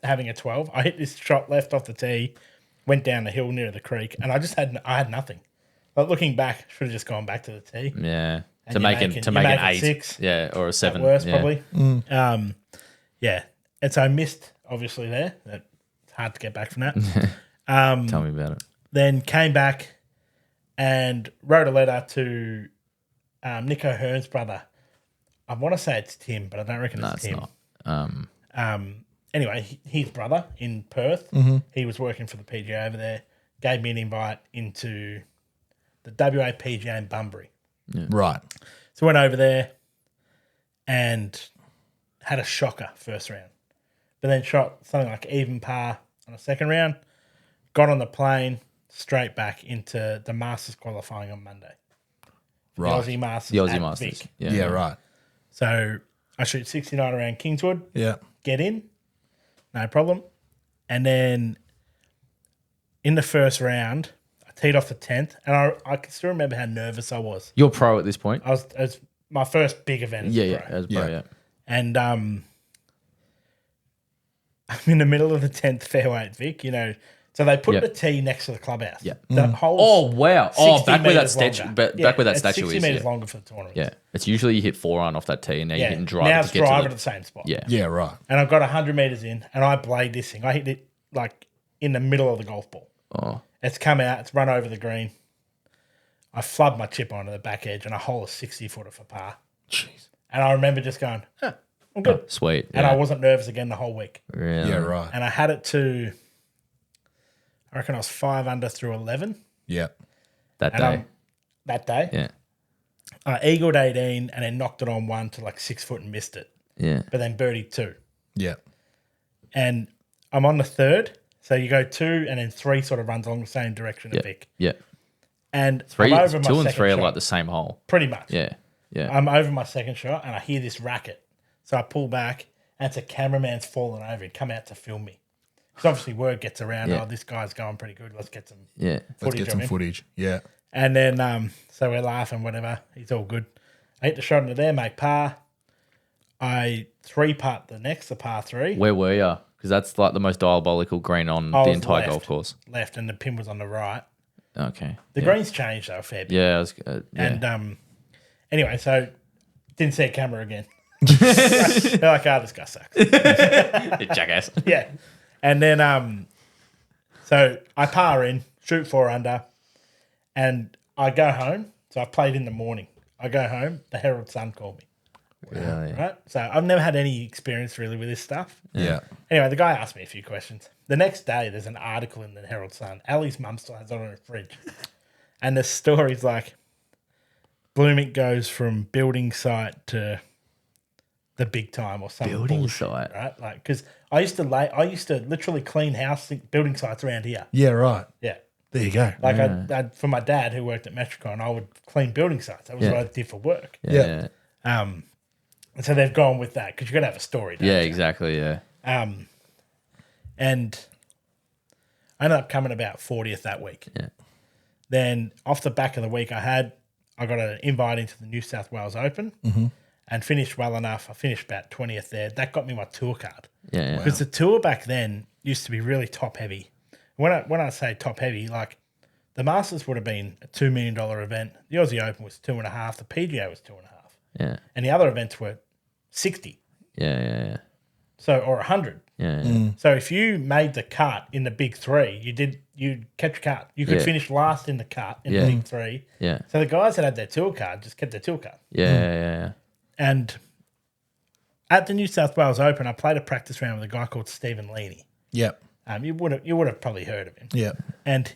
having a 12. I hit this shot left off the tee, went down the hill near the creek, and I had nothing. But looking back, should have just gone back to the tee. Yeah. And To you make make it it- to you make make an it 8. 6. Yeah, or a 7. Worse, yeah. probably. Yeah. And so I missed, obviously, there. It's hard to get back from that. Tell me about it. Then came back and wrote a letter to Nico Hearn's brother. I want to say it's Tim, but I don't reckon No, it's it's Tim. not. Anyway, his brother in Perth, he was working for the PGA over there, gave me an invite into the WA PGA in Bunbury. Right. So went over there and had a shocker first round. But then shot something like even par on the second round, got on the plane, straight back into the Masters qualifying on Monday. Right. The Aussie Masters. The Aussie at Masters. Vic. Yeah. Yeah. Right. So I shoot 69 around Kingswood, Yeah. get in, no problem. And then in the first round, I teed off the 10th, and I can still remember how nervous I was. You're pro at this point? It was my first big event as a pro. As pro, Yeah. yeah. And I'm in the middle of the 10th fairway at Vic, So they put Yeah. the tee next to the clubhouse. Yeah. The whole Oh, wow. Oh, back where that metres statue, longer. back where that it's statue 60 is. metres Yeah. longer for the tournament. Yeah. It's usually you hit 4-iron off that tee and now you're Yeah. hitting driver Now to it's get driver to to the same spot. Yeah. Yeah. Right. And I've got 100 metres in, and I blade this thing. I hit it like in the middle of the golf ball. Oh. It's come out. It's run over the green. I flubbed my chip onto the back edge, and I hole a 60-footer for par. Jeez. And I remember just going, I'm good. Sweet. And yeah. I wasn't nervous again the whole week. Really? Yeah. Right. And I had it to, I reckon I was 5 under through 11 Yeah. That and day. that day. Yeah. I eagled 18 and then knocked it on 1 to like 6 foot and missed it. Yeah. But then birdied 2. Yeah. And I'm on the 3rd. So you go 2 and then 3 sort of runs along the same direction Yeah. of Vic. Yeah. And 3, I'm over my 2 and second 3 are shot, like the same hole. pretty much. Yeah. Yeah. I'm over my second shot and I hear this racket. So I pull back and it's a cameraman's fallen over. He'd come out to film me. Because obviously word gets around, Yeah. oh, this guy's going pretty good. Let's get some yeah. Let's footage get of some him. footage. Yeah. And then, so we're laughing, whatever. He's all good. I hit the shot into there, make par. I 3-putt the par 3. Where were you? Because that's like the most diabolical green on I the was entire left. golf course. Left, and the pin was on the right. Okay. The greens changed, though, a fair bit. Yeah. I was, yeah. And anyway, so didn't see a camera again. They're like, this guy sucks. Jackass. Yeah. And then, so I par in, shoot 4 under, and I go home. So I played in the morning. I go home, the Herald Sun called me. Really? Right? So I've never had any experience really with this stuff. Yeah. Anyway, the guy asked me a few questions. The next day, there's an article in the Herald Sun. Ali's mum still has it on her fridge. And the story's like, Bleumink goes from building site to the big time or something. Building bullshit, site? right? Like, because I used to literally clean building sites around here. Yeah. Right. Yeah. There you go. Like I for my dad who worked at Metricon, I would clean building sites. That was Yeah. what I did for work. Yeah. And so they've gone with that because you're gonna have a story. Don't Yeah, you? exactly. Yeah. And I ended up coming about 40th that week. Yeah. Then off the back of the week, I got an invite into the New South Wales Open and finished well enough. I finished about 20th there. That got me my tour card Yeah. Yeah. because the tour back then used to be really top heavy. When I say top heavy, like the Masters would have been a $2 million event. The Aussie Open was 2.5. The PGA was 2.5, Yeah. and the other events were 60. Yeah. Yeah. So or 100. Yeah. So if you made the cut in the big three, you kept your cut. You could Yeah. finish last in the cut in Yeah. the big three. Yeah. So the guys that had their tour card just kept their tour card. Yeah. And at the New South Wales Open, I played a practice round with a guy called Stephen Leaney. Yep. You would have probably heard of him. Yep. And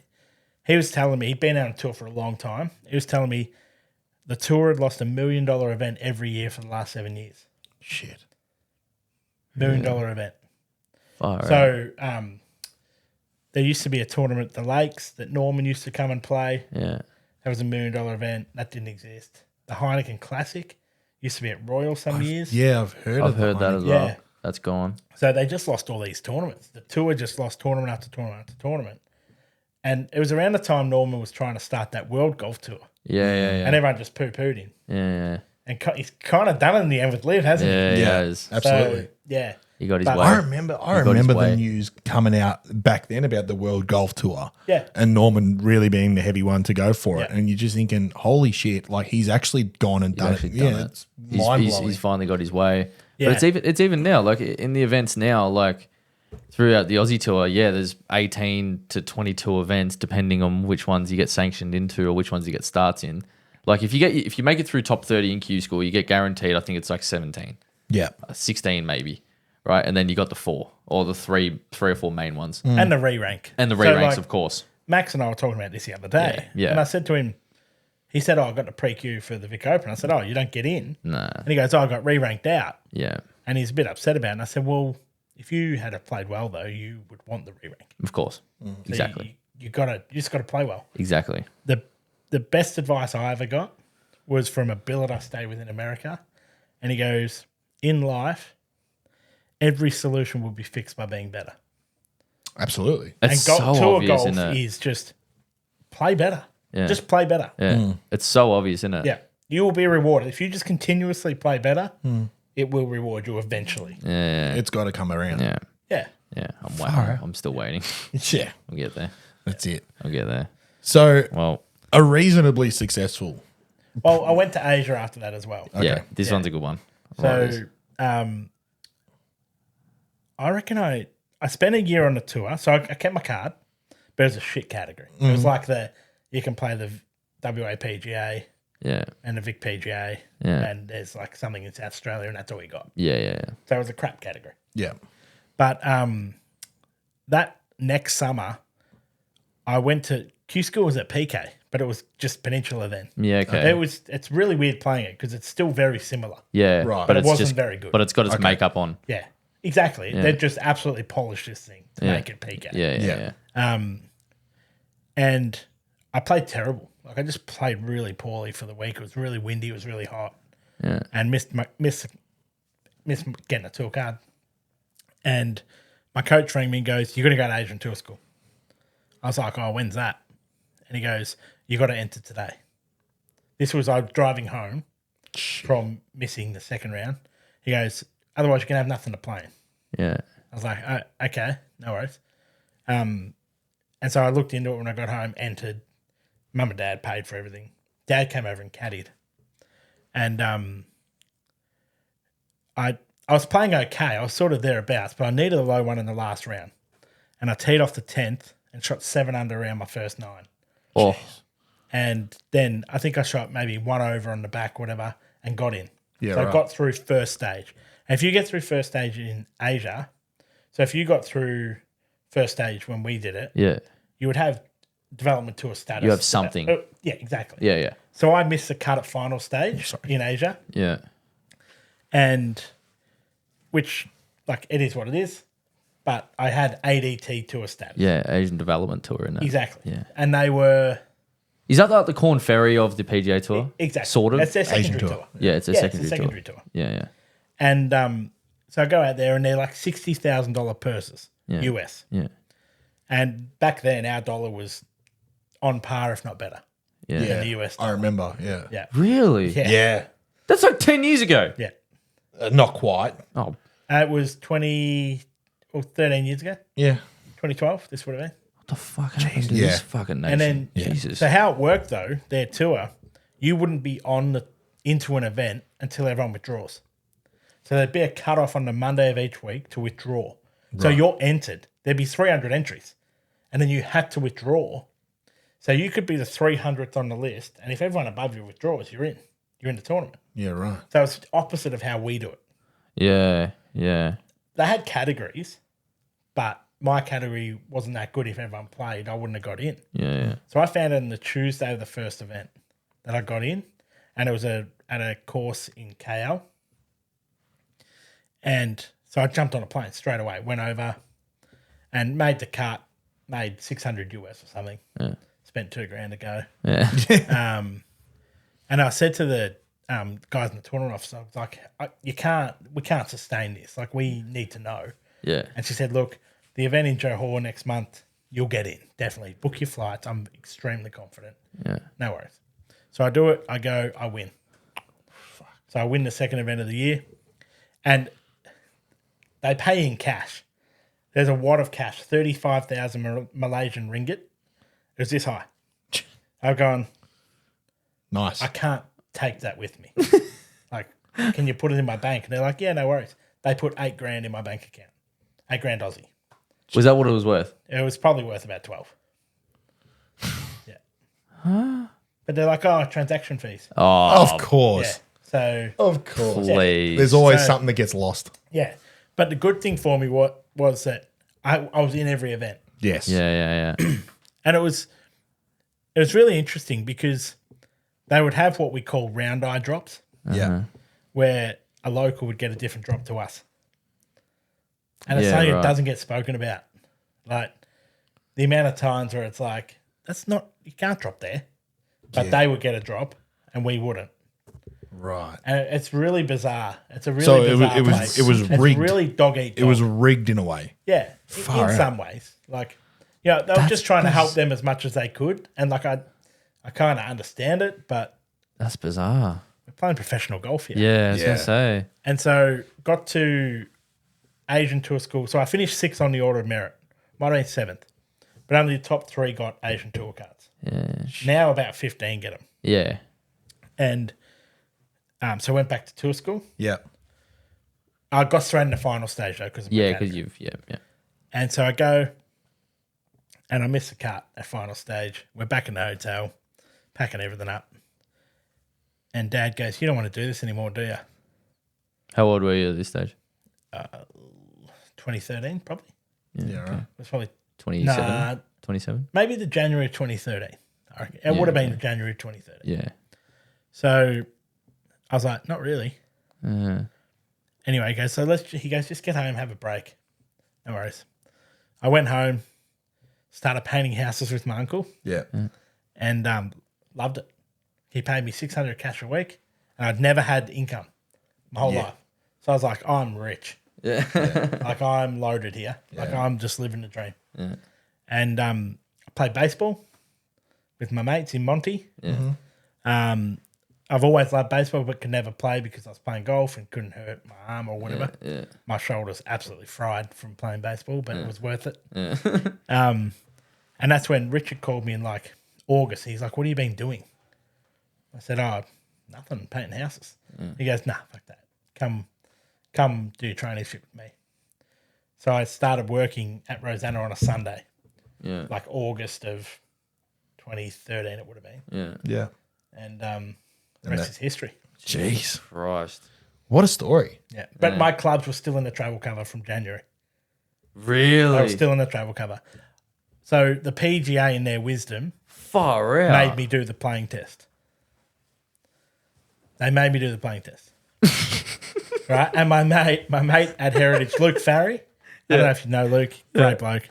he was telling me, he'd been out on tour for a long time. He was telling me the tour had lost $1 million event every year for the last 7 years. Shit. $1 million event. Far out. So there used to be a tournament at the Lakes that Norman used to come and play. Yeah. That was $1 million event. That didn't exist. The Heineken Classic used to be at Royal some years. Yeah, I've heard I've of heard that as well. Yeah. That's gone. So they just lost all these tournaments. The tour just lost tournament after tournament after tournament. And it was around the time Norman was trying to start that World Golf Tour. Yeah. And everyone just poo-pooed him. Yeah. And he's kind of done it in the end with Liv, hasn't he? Yeah. Yeah, Yes. absolutely. So, yeah. He got his But way. I remember got his the way. news coming out back then about the World Golf Tour. Yeah. And Norman really being the heavy one to go for it. Yeah. And you're just thinking, holy shit, like he's actually gone and done it. actually done it. It's mind blowing. He's finally got his way. Yeah. But it's even now, like in the events now, like throughout the Aussie tour, there's 18 to 22 events depending on which ones you get sanctioned into or which ones you get starts in. Like if you make it through top 30 in Q school, you get guaranteed, I think it's like 17, Yeah. 16 maybe, right? And then you got the 4 or the three or 4 main ones. And the re-rank. And the So, re-ranks, like, of course. Max and I were talking about this the other day. Yeah. And I said to him, he said, I got the pre-Q for the Vic Open. I said, you don't get in. Nah. And he goes, I got re-ranked out. Yeah, And he's a bit upset about it. And I said, well, if you had have played well, though, you would want the re-rank. of course. So Exactly. You just got to play well. Exactly. The best advice I ever got was from a billet I stayed with in America. And he goes, in life, every solution will be fixed by being better. Absolutely. It's and so tour obvious, golf isn't it? is just play better. Yeah. Just play better. Yeah. It's so obvious, isn't it? Yeah. You will be rewarded. If you just continuously play better, it will reward you eventually. Yeah. It's got to come around. Yeah. Yeah. Yeah. I'm waiting. I'm still waiting. Yeah. I'll get there. That's it. I'll get there. So Well, a reasonably successful. Well, I went to Asia after that as well. yeah. This one's a good one. So I reckon I spent a year on the tour. So I kept my card, but it was a shit category. It was like you can play the WAPGA Yeah. and the Vic PGA, Yeah. and there's like something in South Australia, and that's all we got. Yeah. So it was a crap category. Yeah. But that next summer, I went to Q School was at PK, but it was just Peninsula then. Yeah. Okay. It's really weird playing it because it's still very similar. Yeah. Right. But It it's wasn't just very good. But it's got its makeup on. Yeah, exactly. They just absolutely polished this thing to make it PK. Yeah. And I played terrible. Like I just played really poorly for the week. It was really windy. It was really hot. Yeah. And missed getting a tour card. And my coach rang me and goes, "You got to go to Asian Tour School." I was like, "Oh, when's that?" And he goes, "You got to enter today." I was driving home from missing the second round. He goes, "Otherwise, you're gonna have nothing to play in." Yeah. I was like, "Oh, okay, no worries." And so I looked into it when I got home, entered. Mum and Dad paid for everything. Dad came over and caddied. And I was playing okay. I was sort of thereabouts, but I needed a low one in the last round. And I teed off the 10th and shot 7 under around my first 9. Oh. And then I think I shot maybe 1 over on the back, whatever, and got in. Yeah, So I right. got through first stage. And if you get through first stage in Asia, so if you got through first stage when we did it, Yeah. you would have development tour status. You have something. Yeah, exactly. Yeah. So I missed the cut at final stage in Asia, Yeah. and which, like, it is what it is. But I had ADT tour status. Yeah. Asian Development Tour, isn't it? Exactly. Yeah. And they were Is that like the Corn Ferry of the PGA Tour? exactly Sort of. That's their secondary Asian tour. tour. Yeah, it's a secondary, secondary tour. tour. Yeah. And so I go out there, and they're like $60,000 purses, US. Yeah. And back then, our dollar was on par, if not better, Yeah. than the US I dollar. remember. Yeah. Yeah. Really? Yeah. Yeah. That's like 10 years ago. Yeah. Not quite. Oh, It was 13 years ago, Yeah. 2012. This would have been. what the fuck happened to Yeah. this fucking nation? And then, Jesus. so how it worked though, their tour, you wouldn't be into an event until everyone withdraws. So there'd be a cutoff on the Monday of each week to withdraw. So you're entered. There'd be 300 entries. And then you had to withdraw. So you could be the 300th on the list. And if everyone above you withdraws, you're in. You're in the tournament. Yeah, right. So it's opposite of how we do it. Yeah, yeah. They had categories, but my category wasn't that good. If everyone played, I wouldn't have got in. Yeah. So I found it on the Tuesday of the first event that I got in. And it was at a course in KL. And so I jumped on a plane straight away, went over and made the cut, made 600 US or something. Yeah. Spent $2,000 to go. Yeah. And I said to the guys in the tournament office, I was like, we can't sustain this. Like, we need to know. Yeah. And she said, look, the event in Johor next month, you'll get in. Definitely. Book your flights. I'm extremely confident. Yeah. No worries. So I do it. I go. I win. So I win the second event of the year. And they pay in cash. There's a wad of cash, 35,000 Malaysian ringgit. It was this high. I've gone, Nice. I can't take that with me. Like, can you put it in my bank? And they're like, yeah, no worries. They put $8,000 in my bank account. $8,000 Aussie. Was that what it was worth? It was probably worth about 12. Yeah. But they're like, oh, transaction fees. Oh, Of course. Yeah. So, Of course. please. There's always So- something that gets lost. yeah. But the good thing for me was that I was in every event. Yes. Yeah. And it was really interesting because they would have what we call round eye drops, Yeah. where a local would get a different drop to us. And it's Yeah, something right. that doesn't get spoken about. Like the amount of times where it's like, you can't drop there. But they would get a drop and we wouldn't. Right. And it's really bizarre. It's a really So it was- bizarre it was- place. it was It's rigged. really dog eat dog. It was rigged in a way. Yeah, Far in out. some ways. Like, they were just trying to help them as much as they could. And like, I kind of understand it, but That's bizarre. we're playing professional golf here. Yeah, I was Yeah. going to say. And so got to Asian Tour School. So I finished 6th on the order of merit. Might have been 7th. But only the top 3 got Asian Tour cards. Yeah. Now about 15 get them. Yeah. And so I went back to tour school. Yeah. I got straight in the final stage though. Yeah, because yeah. And so I go and I miss the cut at final stage. We're back in the hotel, packing everything up. And Dad goes, you don't want to do this anymore, do you? How old were you at this stage? 2013, probably. Yeah. Right. It was probably 27? Nah. 27? maybe the January of 2013. I reckon. It would have been the January of 2013. Yeah. So I was like, not really. Anyway, he goes, he goes, just get home, have a break. No worries. I went home, started painting houses with my uncle, Yeah. and loved it. He paid me 600 cash a week, and I'd never had income my whole life. So I was like, I'm rich. Yeah. Like, I'm loaded here. Like, I'm just living the dream. Yeah. And I played baseball with my mates in Monty. Yeah. I've always loved baseball, but could never play because I was playing golf and couldn't hurt my arm or whatever. Yeah. My shoulder's absolutely fried from playing baseball, but it was worth it. Yeah. And that's when Richard called me in like August. He's like, what have you been doing? I said, oh, nothing, painting houses. He goes, nah, fuck that. Come do your traineeship with me. So I started working at Rosanna on a Sunday, Yeah. like August of 2013 it would have been. Yeah. Yeah. And the rest is history. Jeez. Christ. What a story. Yeah. But my clubs were still in the travel cover from January. Really? They were still in the travel cover. So the PGA in their wisdom Far out. made me do the playing test. They made me do the playing test. Right? And my mate at Heritage, Luke Farry. I don't know if you know Luke. Great bloke.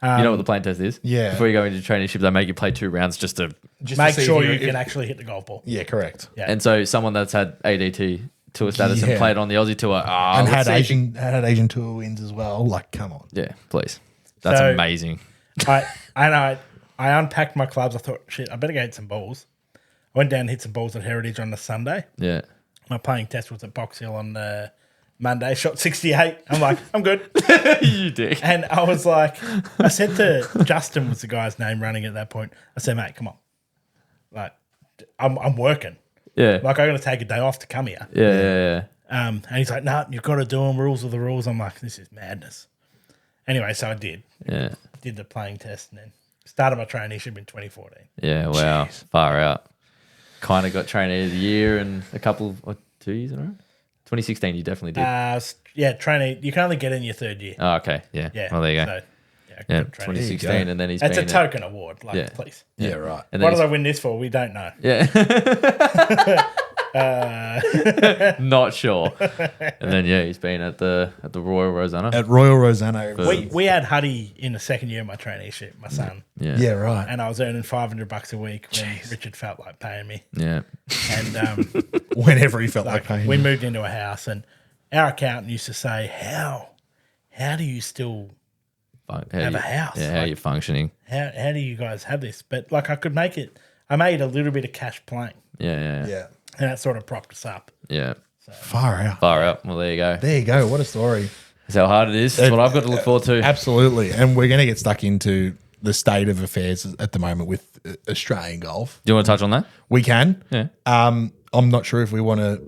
You know what the playing test is? Yeah. Before you go into traineeship, they make you play 2 rounds just to. Just Make to see sure if you can actually hit the golf ball. Yeah, correct. Yeah. And so someone that's had ADT tour status and Yeah. played on the Aussie tour. And let's had see if you- Asian tour wins as well. Like, come on. Yeah, please. That's So- amazing. I unpacked my clubs. I thought, shit, I better go hit some balls. I went down and hit some balls at Heritage on the Sunday. Yeah. My playing test was at Box Hill on Monday. Shot 68. I'm like, I'm good. You dick. And I was like, I said to Justin was the guy's name running at that point. I said, mate, come on. Like, I'm working. Yeah. Like, I'm going to take a day off to come here. Yeah. And he's like, no, you've got to do them. Rules are the rules. I'm like, this is madness. Anyway, so I did. Yeah. Did the playing test and then started my traineeship in 2014. Yeah, wow. Far out. Kind of got trainee of the year and a couple of 2 years in a row. 2016, you definitely did. Yeah, trainee. You can only get in your third year. Oh, okay. Yeah. Yeah. Well, there you go. So, Yeah, good trainee. 2016, and then he's It's been a token award, like, Yeah. please. Yeah, right. And What then did I win this for? We don't know. Yeah. Not sure. And then he's been at the Royal Rosanna. At Royal Rosanna. We had Huddy in the second year of my traineeship, my son, Yeah, right. and I was earning $500 a week when Richard felt like paying me. Yeah. And Whenever he felt like paying. we moved into a house, and our accountant used to say, "How do you still have a house? Yeah, how Like, you functioning? how do you guys have this?" But like I could make it. I made a little bit of cash playing, Yeah. Yeah. and that sort of propped us up. Yeah. Far out. Far up. Well, there you go. There you go. What a story. That's how hard it is. That's what I've got to look forward to. Absolutely. And we're going to get stuck into the state of affairs at the moment with Australian golf. Do you want to touch on that? We can. Yeah. I'm not sure if we want to.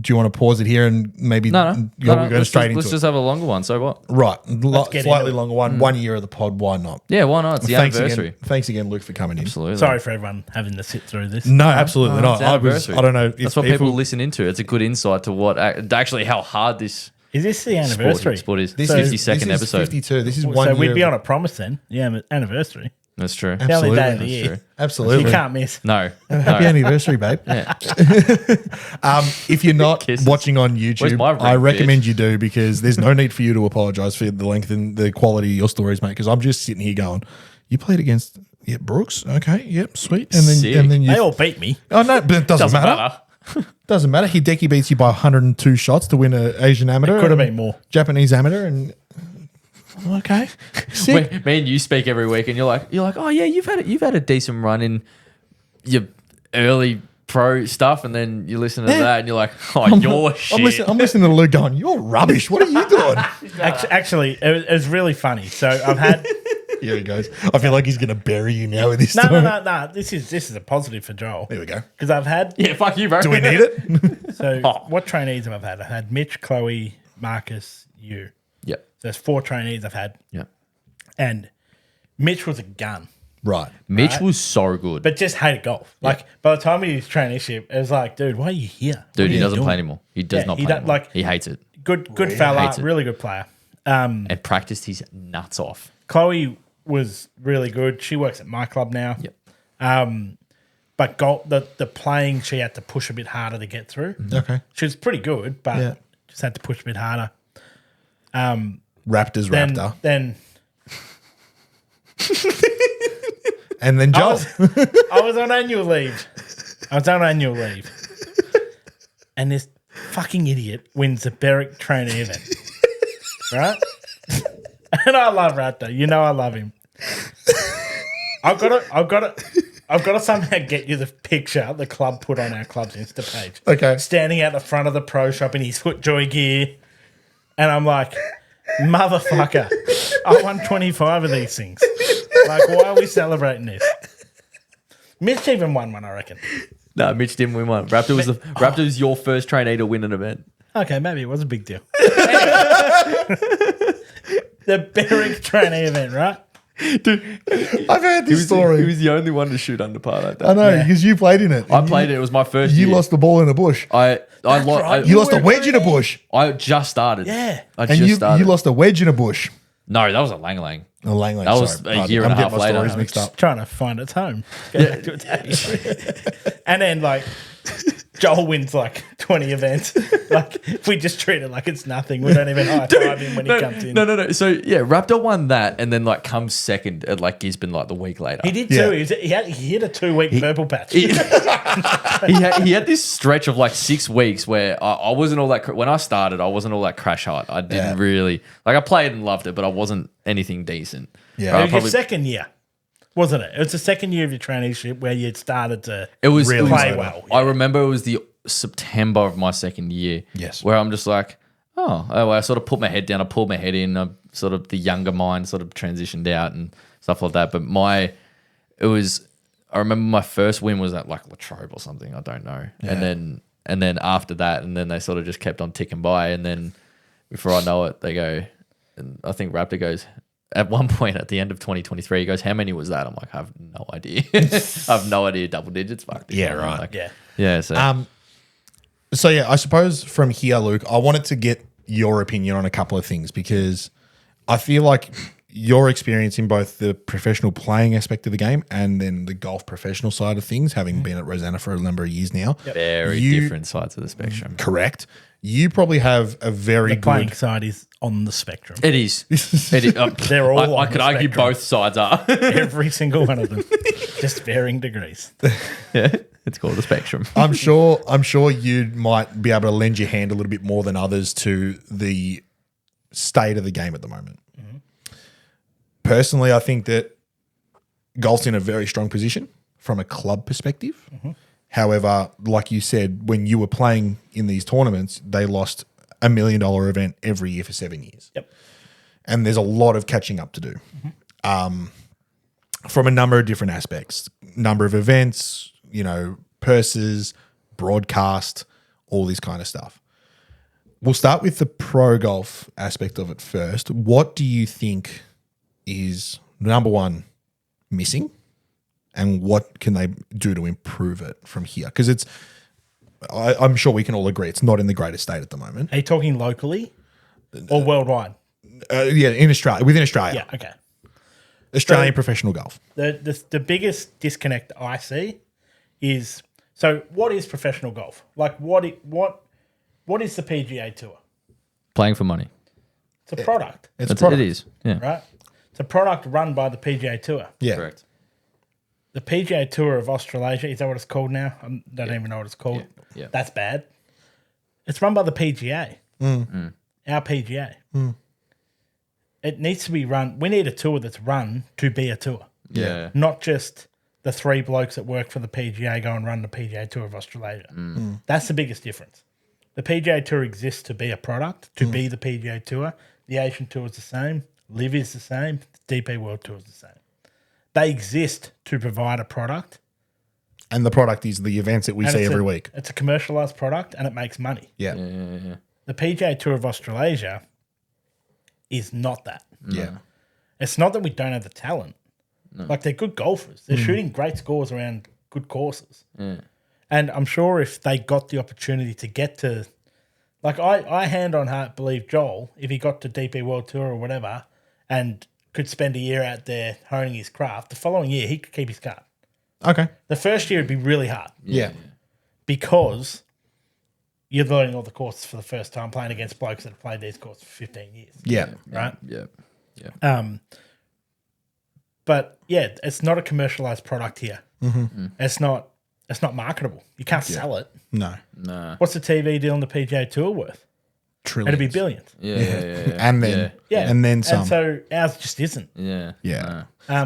Do you want to pause it here and maybe No. go Let's straight into let's it? just have a longer one. So what? Right. get Slightly into it. longer one. 1 year of the pod. Why not? Yeah, why not? It's the anniversary. Thanks again, Luke, for coming in. Absolutely. Sorry for everyone having to sit through this. No, absolutely not. It's anniversary. I don't know. That's what people listen into. It's a good insight to what actually how hard this Is this the anniversary? sport is. This 52nd is episode. 52. This is So 1 year. we'd be on a promise then. Yeah, anniversary. That's true. The only day of the Absolutely. year. True. Absolutely. You can't miss. No. Happy no. anniversary, babe. Yeah. If you're not Kisses. watching on Where's YouTube, my ring, I recommend bitch? you do, because there's no need for you to apologise for the length and the quality of your stories, mate. Because I'm just sitting here going, "You played against Brooks, okay, yep, sweet," and Sick. then They you. all beat me. Oh no, but it doesn't, Doesn't matter. matter. Doesn't matter. Hideki beats you by 102 shots to win an Asian amateur. Could have and been more. Japanese amateur, and okay, sick. When me and you speak every week, and you're like, oh yeah, you've had a decent run in your early pro stuff, and then you listen to that, and you're like, oh, you're shit. I'm listening to Luke going, "You're rubbish. What are you doing?" Actually, it was really funny. So I've had Here he goes. I feel like he's going to bury you now with this no. story. This is a positive for Joel There we go. because I've had. Yeah, fuck you, bro. Do we need it? So Oh. what trainees have I had? I've had Mitch, Chloe, Marcus, you. Yep. So there's 4 trainees I've had, Yep. and Mitch was a gun, Right. Mitch was so good. but just hated golf. Like by the time he was traineeship, it was like, dude, why are you here? Dude, What he are you doesn't doing? play anymore. He does Yeah, not he play don't- anymore. like- He hates it. Good fella, Hates it. really good player. And practiced his nuts off. Chloe was really good. She works at my club now. Yep. But golf, the playing, she had to push a bit harder to get through. Okay. She was pretty good, but Yeah. just had to push a bit harder. Raptors Then, Raptor. then And then Joel. I was on annual leave. And this fucking idiot wins the Berwick trainee event. Right? And I love Raptor. You know I love him. I've got to somehow get you the picture the club put on our club's Insta page. Okay. Standing out the front of the pro shop in his FootJoy gear. And I'm like, motherfucker, I won 25 of these things. Like, why are we celebrating this? Mitch even won one, I reckon. No, Mitch didn't win one. Raptor was your first trainee to win an event. Okay, maybe it was a big deal. The Berwick trainee event, right? I've heard this story. He was the only one to shoot under par like that. I know, because you played in it. I played it. It was my first You year. lost the ball in a bush. I right. You lost a were wedge in a trainee. bush. I just started. Yeah. I And just started. you lost a wedge in a bush. No, that was a Lang Lang. Oh, Lang Lang, That was sorry. a Pardon. year and I'm a half getting my later. stories mixed up. Trying to find its home. Go back to its age. And then, like, Joel wins, like, 20 events. Like, if we just treat it like it's nothing, we don't even high-five him when he comes in. No. So, yeah, Raptor won that and then, like, comes second at, like, Gisborne, like, the week later. He did Yeah. too. He hit a 2-week purple patch. He had this stretch of like 6 weeks where I wasn't all that. When I started, I wasn't all that crash hard. I didn't really like. I played and loved it, but I wasn't anything decent. Yeah. I It was your second year, wasn't it? It was the second year of your traineeship where you'd started to It was Really play so. well. I remember it was the September of my second year. Yes. where I'm just like, I sort of put my head down. I pulled my head in. I sort of the younger mind sort of transitioned out and stuff like that. But I remember my first win was at like Latrobe or something. I don't know. And then after that, and then they sort of just kept on ticking by. And then before I know it, they go, And I think Raptor goes, at one point at the end of 2023, he goes, how many was that? I'm like, I have no idea. I have no idea. Double digits. Fuck this. Yeah, one. right. Like, Yeah. Yeah. So, So yeah, I suppose from here, Luke, I wanted to get your opinion on a couple of things because I feel like your experience in both the professional playing aspect of the game and then the golf professional side of things, having been at Rosanna for a number of years now, very different sides of the spectrum. correct. You probably have a very The playing good. side is on the spectrum. It is. It is. They're all I on could the argue spectrum. both sides are. Every single one of them. Just varying degrees. Yeah. It's called a spectrum. I'm sure you might be able to lend your hand a little bit more than others to the state of the game at the moment. Personally, I think that golf's in a very strong position from a club perspective. However, like you said, when you were playing in these tournaments, they lost $1 million event every year for 7 years. Yep. And there's a lot of catching up to do from a number of different aspects, number of events, purses, broadcast, all this kind of stuff. We'll start with the pro golf aspect of it first. What do you think is, number one, missing? And what can they do to improve it from here? Because I'm sure we can all agree it's not in the greatest state at the moment. Are you talking locally or worldwide? In Australia, within Australia. Yeah, okay. Australian professional golf. The biggest disconnect I see is, so what is professional golf? Like what is the PGA Tour? Playing for money. It's a product, It's a It product. is. Yeah. right? It's a product run by the PGA Tour. Yeah. Correct. The PGA Tour of Australasia, is that what it's called now? I don't even know what it's called. Yeah. That's bad. It's run by the PGA. Our PGA. It needs to be run. We need a tour that's run to be a tour. Yeah. Not just the three blokes that work for the PGA go and run the PGA Tour of Australasia. That's the biggest difference. The PGA Tour exists to be a product, to be the PGA Tour. The Asian Tour is the same. Live is the same. The DP World Tour is the same. They exist to provide a product. And the product is the events that we and see it's every a- week. It's a commercialised product and it makes money. Yeah. The PGA Tour of Australasia is not that. Yeah. It's not that we don't have the talent. Like, they're good golfers. They're shooting great scores around good courses. And I'm sure if they got the opportunity to get to, like, I hand on heart believe Joel, if he got to DP World Tour or whatever and could spend a year out there honing his craft, the following year he could keep his card. Okay. The first year would be really hard Yeah. because you're learning all the courses for the first time, playing against blokes that have played these courses for 15 years. Yeah. Right? Yeah. But yeah, it's not a commercialized product here. It's not marketable. You can't sell it. No. Nah. What's the TV deal on the PGA Tour worth? Trillions. It'd be billions. Yeah. And then Yeah. and then some. And so ours just isn't. Yeah. Yeah. How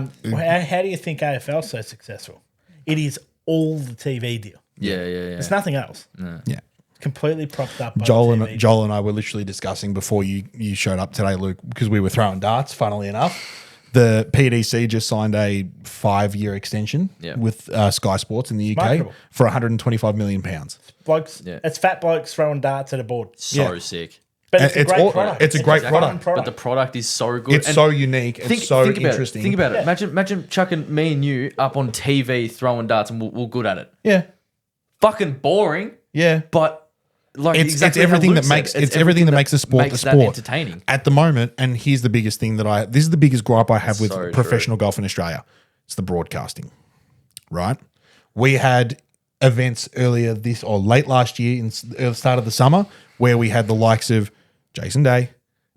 do you think AFL's so successful? It is all the TV deal. Yeah. It's nothing else. Yeah. Completely propped up by Joel the TV. and Joel and I were literally discussing before you showed up today, Luke, because we were throwing darts. Funnily enough, the PDC just signed a 5-year extension with Sky Sports in the UK Marketable. for £125 million. blokes. Yeah. It's fat blokes throwing darts at a board. So sick. But it's a It's great all- product. it's a great fun product. But the product is so good. It's And so unique. It's so interesting. Think about it. Imagine chucking me and you up on TV throwing darts and we're good at it. Yeah. Fucking boring, Yeah. but like It's exactly how everything Luke that said, makes it's everything that makes the sport makes the that sport entertaining. at the moment. And here's the biggest thing this is the biggest gripe I have with So professional golf in Australia. It's the broadcasting, right? We had events earlier late last year in the start of the summer where we had the likes of Jason Day,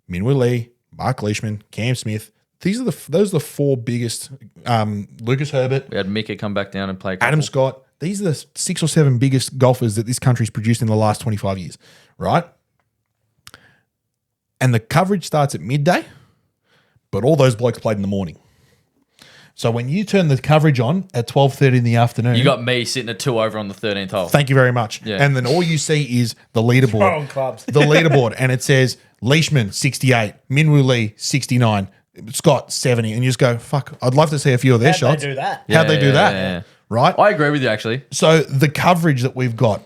Minwoo Lee, Mark Leishman, Cam Smith. Those are the four biggest. Lucas Herbert, We had Mika come back down and play. Adam Scott. These are the 6 or 7 biggest golfers that this country's produced in the last 25 years, right? And the coverage starts at midday, but all those blokes played in the morning. So when you turn the coverage on at 12:30 in the afternoon, You got me sitting at 2 over on the 13th hole. thank you very much. Yeah. And then all you see is the leaderboard. Wrong clubs. The leaderboard, and it says Leishman 68, Minwoo Lee 69, Scott 70, and you just go, fuck, I'd love to see a few of their How'd they shots. do that? How'd they Yeah, do yeah, that? yeah. Right? I agree with you actually. So the coverage that we've got,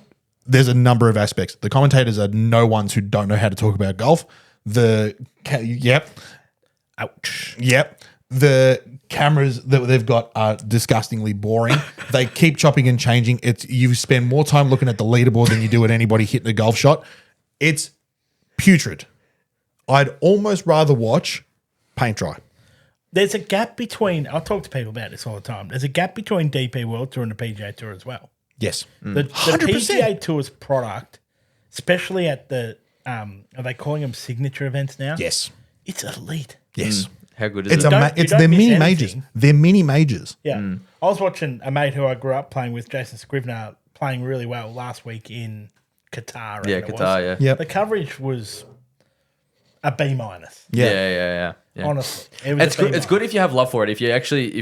there's a number of aspects. The commentators are no ones who don't know how to talk about golf. Yep. Ouch. Yep. The cameras that they've got are disgustingly boring. They keep chopping and changing. You spend more time looking at the leaderboard than you do at anybody hitting a golf shot. It's putrid. I'd almost rather watch paint dry. There's a gap between, I talk to people about this all the time. There's a gap between DP World Tour and the PGA Tour as well. Yes. The 100%. PGA Tour's product, especially at the, are they calling them signature events now? Yes. It's elite. Yes. How good is It's it? You don't their miss mini anything. majors. They're mini majors. Yeah. I was watching a mate who I grew up playing with, Jason Scrivener, playing really well last week in Qatar. Yeah, I think it Qatar, was. yeah. Yep. The coverage was a B minus. Yeah. Honestly, it was It's good. It's good if you have love for it. If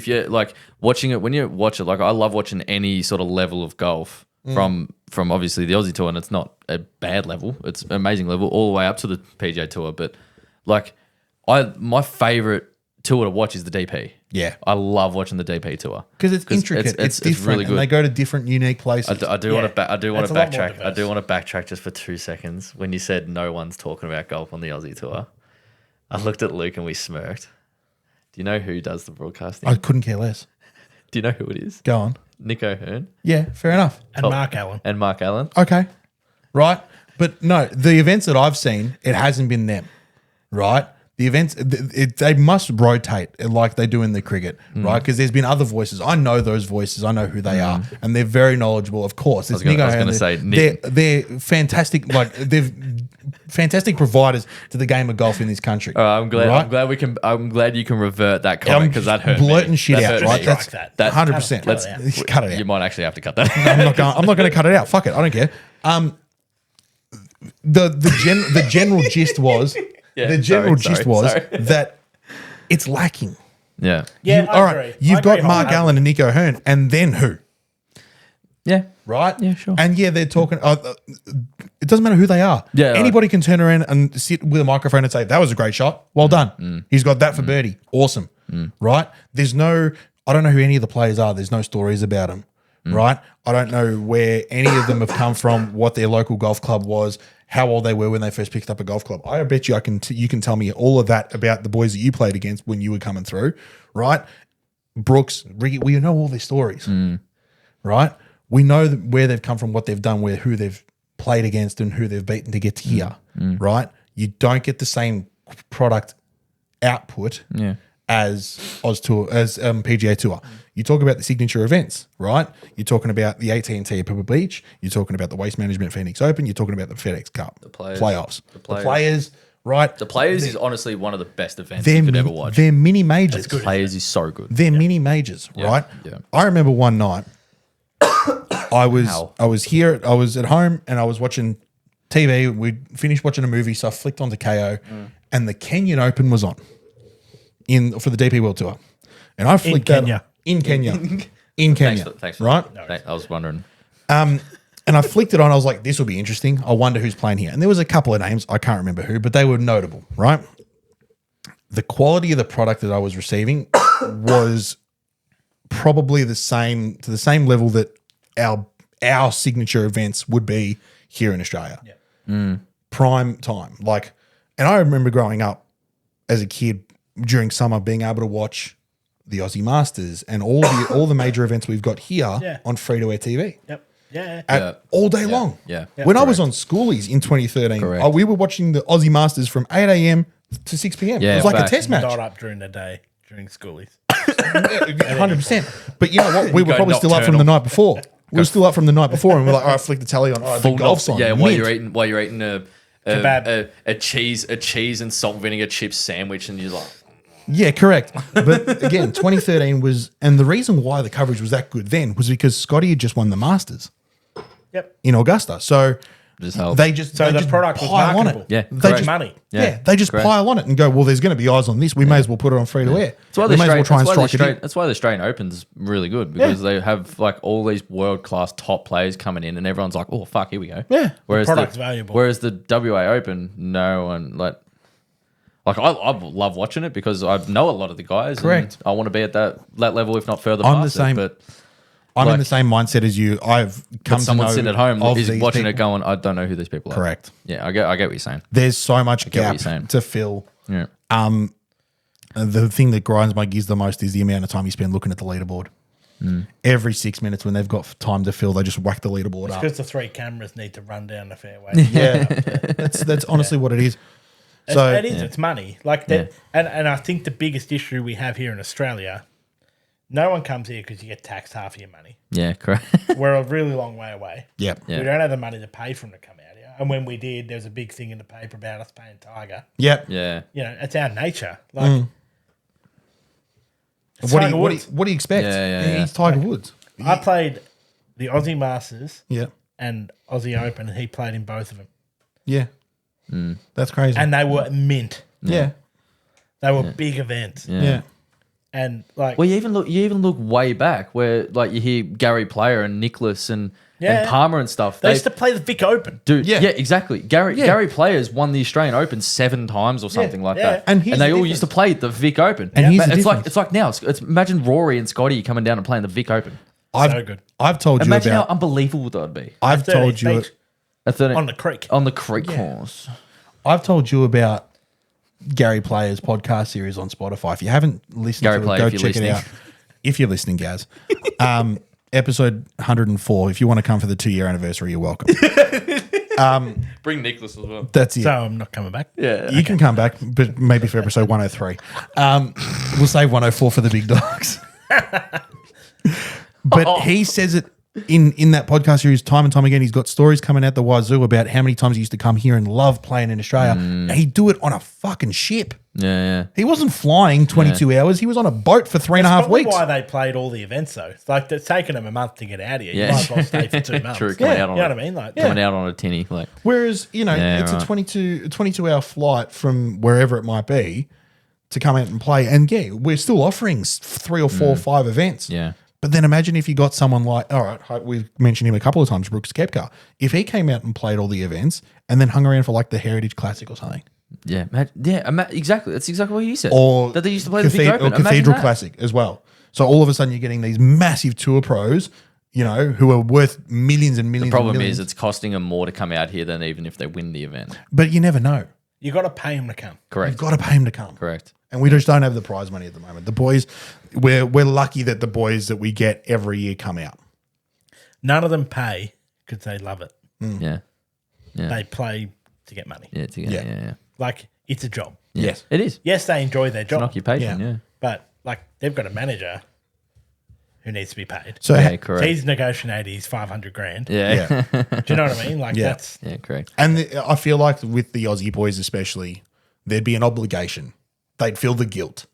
you're like watching it, when you watch it, like I love watching any sort of level of golf from obviously the Aussie Tour, and it's not a bad level. It's an amazing level all the way up to the PGA Tour. But like, my favorite tour to watch is the DP. Yeah. I love watching the DP tour Because it's intricate. It's different. really good. And they go to different, unique places. I do want to That's a lot more backtrack. I diverse. do want to backtrack just for 2 seconds. When you said no one's talking about golf on the Aussie Tour, I looked at Luke and we smirked. Do you know who does the broadcasting? I couldn't care less. Do you know who it is? Go on. Nick O'Hearn Yeah, fair enough. And Mark Allen. and Mark Allen. Okay. Right. But no, the events that I've seen, it hasn't been them. Right? The events, they must rotate like they do in the cricket, right? Because there's been other voices. I know those voices. I know who they are, and they're very knowledgeable. Of course, it's I was Nick gonna O'Hearn. say Nick. They're fantastic. Like they're fantastic providers to the game of golf in this country. I'm glad. right? I'm glad you can revert that comment because that hurt blurting me. shit That out, hurt right? me. That's Strike that. 100%. Cut it Let's cut it out. You might actually have to cut that. I'm not going to cut it out. Fuck it. I don't care. The general gist was Yeah, the general sorry, gist was sorry. that it's lacking. Yeah. Yeah, All I right, agree. you've I got agree Mark wholeheartedly. Allen and Nick O'Hearn, and then who? Yeah. Right? Yeah, sure. And yeah, they're talking. It doesn't matter who they are. Yeah, anybody can turn around and sit with a microphone and say, "That was a great shot. Well done. He's got that for birdie. Awesome." Right? There's no. I don't know who any of the players are. There's no stories about them. Right? I don't know where any of them have come from. What their local golf club was. How old they were when they first picked up a golf club. I bet you you can tell me all of that about the boys that you played against when you were coming through, right? Brooks, Ricky, we know all their stories, right? We know where they've come from, what they've done, who they've played against and who they've beaten to get to here, right? You don't get the same product output as PGA Tour. You talk about the signature events, right? You're talking about the AT&T at Pebble Beach. You're talking about the Waste Management Phoenix Open. You're talking about the FedEx Cup, the playoffs, the players, right? The Players is honestly one of the best events you could ever watch. They're mini majors. The Players is so good. They're mini majors, right? yeah. I remember one night I was at home and I was watching TV. We finished watching a movie, so I flicked onto KO, and the Kenyan Open was on for the DP World Tour, and I flicked Kenya. in Kenya, in Kenya, Thanks for right? I was wondering. And I flicked it on. I was like, this will be interesting. I wonder who's playing here. And there was a couple of names. I can't remember who, but they were notable, right? The quality of the product that I was receiving was probably to the same level that our signature events would be here in Australia. Yeah. Prime time. And I remember growing up as a kid during summer being able to watch the Aussie Masters and all the major events we've got here on free-to-air TV. Yep. Yeah. All day long. Yeah. When I was on schoolies in 2013, Correct. we were watching the Aussie Masters from 8 a.m. to 6 p.m. Yeah, it was like back. a test match. Not up during the day, during schoolies. 100%. But you know what? We were go probably still up from the nocturnal. night before. We were still up from the night before, and we're like, "All right, flick the tally on. All right, the golf's on." Yeah, Mint. while you're eating a Kebab. cheese and salt vinegar chip sandwich, and you're like, Yeah, correct. But again, 2013 was, and the reason why the coverage was that good then was because Scotty had just won the Masters Yep. in Augusta. So Just help. they just So they the just product was pile on marketable. it. Yeah, they correct. just Money. Yeah, they just correct. pile on it and go, well, there's going to be eyes on this. We may as well put it on free to air. That's why we the may as well Australian, try and strike it in. that's why the Australian Open's really good because they have like all these world class top players coming in, and everyone's like, "Oh fuck, here we go." Yeah. Whereas product's valuable. Whereas the WA Open, no one like I love watching it because I know a lot of the guys. Correct. And I want to be at that level, if not further. I'm the past it, same. but I'm in Like- the same mindset as you. I've come But to someone know sitting at home of is these watching it people. going, I don't know who these people are. Correct. Yeah, I get what you're saying. There's so much get what gap you're saying. to fill. Yeah. The thing that grinds my gears the most is the amount of time you spend looking at the leaderboard. Every 6 minutes when they've got time to fill, they just whack the leaderboard up. Because the 3 cameras need to run down the fairway. Yeah, that's honestly what it is. So it is. It's money. Like that, and I think the biggest issue we have here in Australia, no one comes here because you get taxed half of your money. Yeah, correct. We're a really long way away. yeah, Yeah. We don't have the money to pay for them to come out here. And when we did, there was a big thing in the paper about us paying Tiger. yeah. Yeah. You know, it's our nature. Like, it's What do Tiger you Woods. what do you expect? Yeah. He's Tiger Woods. I played the Aussie Masters Yeah, and Aussie Open, and he played in both of them. yeah. That's crazy. And they were mint. yeah, They were big events. yeah. And like, Well, you even look way back where like you hear Gary Player and Nicholas and Palmer and stuff. they used to play the Vic Open. Dude, Yeah. yeah, exactly. Gary Players won the Australian Open 7 times or something like that, And here's they the all used to play the Vic Open. And here's the it's difference. like now. It's imagine Rory and Scotty coming down and playing the Vic Open. So good. I've told you Imagine how about. unbelievable that would be. I've 13 told you. beach A 13 on the creek. on the creek course. I've told you about Gary Player's podcast series on Spotify. If you haven't listened Gary to Player, it, go if you're check it listening. out. If you're listening, Gaz. Episode 104. If you want to come for the 2-year anniversary, you're welcome. Bring Nicholas as well. That's it. So I'm not coming back. Yeah. You can come back, but maybe for episode 103. We'll save 104 for the big dogs. But he says it in that podcast series time and time again. He's got stories coming out the wazoo about how many times he used to come here and love playing in Australia. And he'd do it on a fucking ship. Yeah. He wasn't flying 22 hours. He was on a boat for 3.5 Probably weeks. why they played all the events though. It's like it's taken them a month to get out here. Yeah. You might as well stay for 2 months. True. Coming out on You know it. what I mean? Like, Coming out on a tinny. Like, Whereas, Yeah, it's right. a 22-hour flight from wherever it might be to come out and play. And yeah, we're still offering 3 or 4 or 5 events. yeah. But then imagine if you got someone like, all right, we've mentioned him a couple of times, Brooks Koepka. If he came out and played all the events and then hung around for like the Heritage Classic or something. Yeah. Exactly. That's exactly what you said. Or that they used to play the Vic Open. or Imagine Cathedral that. Classic as well. So all of a sudden you're getting these massive tour pros, who are worth millions and millions. The problem and millions. is it's costing them more to come out here than even if they win the event. But you never know. you got to pay them to come. Correct. You've got to pay him to come. Correct. And we just don't have the prize money at the moment. The boys, we're lucky that the boys that we get every year come out. None of them pay because they love it. Yeah. They play to get money. Yeah. Yeah. Yeah. Like it's a job. Yes. It is. Yes, they enjoy their It's an job, occupation. Yeah. Yeah. but like they've got a manager who needs to be paid. So Yeah. So Correct. he's negotiating his 500 grand. Yeah. yeah. Do you know what I mean? Like Yeah. that's Yeah. Correct. And I feel like with the Aussie boys especially, there'd be an obligation. They'd feel the guilt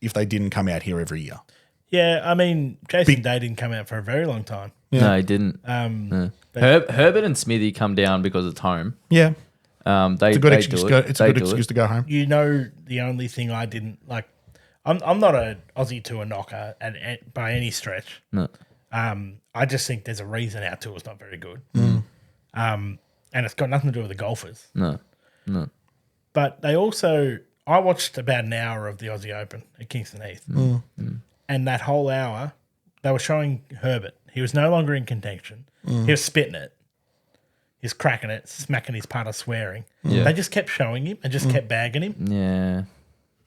if they didn't come out here every year. yeah. I mean, Jason Day didn't come out for a very long time. No, he didn't. But Herbert and Smithy come down because it's home. Yeah. They It's a good they excuse, do to it. go, it's a They good do excuse it. to go home. you know, the only thing I didn't like, I'm not a Aussie tour knocker by any stretch. No. I just think there's a reason our tour's not very good. And it's got nothing to do with the golfers. No. But they also, I watched about an hour of the Aussie Open at Kingston Heath. And that whole hour, they were showing Herbert. He was no longer in contention. He was spitting it. He was cracking it, smacking his putter, swearing. Yeah. They just kept showing him and just kept bagging him. Yeah.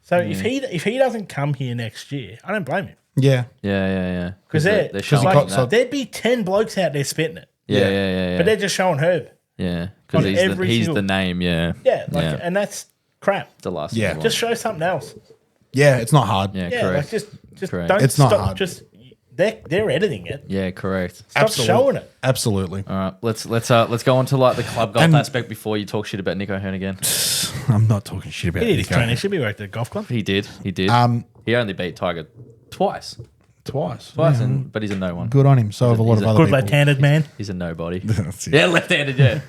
So if he doesn't come here next year, I don't blame him. Yeah. Yeah. Because they're they're showing like, that. there'd be 10 blokes out there spitting it. Yeah. But they're just showing Herb. Yeah. Because on every he's single- the name. Yeah. Yeah, and that's crap. The last. Yeah. one. Just show something else. Yeah, it's not hard. Yeah. Yeah, Correct. like just Correct. don't It's not stop. hard. Just they're editing it. Yeah. Correct. Stop showing it. Absolutely. All right. Let's go on to like the club golf And- aspect before you talk shit about Nico Hearn again. I'm not talking shit about He did his Nico. training. Should be worked at a golf club. He did. He only beat Tiger twice. Twice. But he's a no one. Good on him. So have a lot he's of a other Good people. left-handed man. He's a nobody. That's it. Yeah, left-handed. Yeah.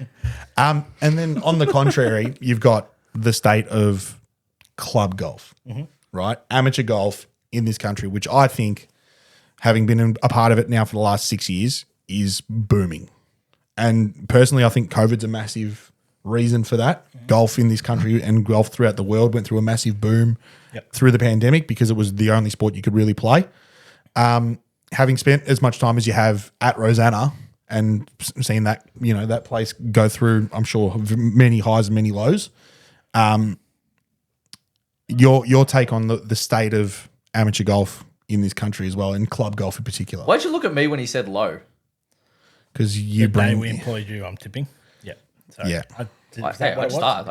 And then on the contrary, you've got the state of club golf, right? Amateur golf in this country, which I think, having been a part of it now for the last 6 years, is booming. And personally, I think COVID's a massive reason for that. Golf in this country and golf throughout the world went through a massive boom through the pandemic because it was the only sport you could really play. having spent as much time as you have at Rosanna and seen that, that place go through, I'm sure, many highs and many lows. Your take on the state of amateur golf in this country as well, and club golf in particular. Why'd you look at me when he said low? Because you The day bring we employed you, I'm tipping. Yeah. So Yeah. I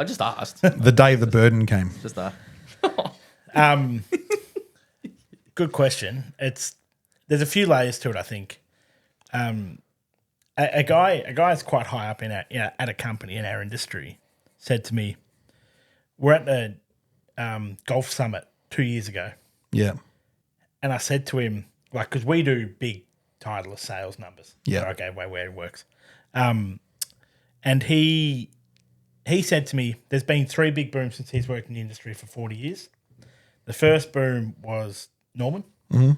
just asked. the day the burden came. Just Good question. There's a few layers to it, I think. A guy's quite high up at a company in our industry said to me, we're at the golf summit 2 years ago. Yeah. And I said to him, like, because we do big Titleist sales numbers. Yeah. So I gave away where it works. And he said to me, there's been 3 big booms since he's worked in the industry for 40 years. The first boom was Norman. Mm-hmm.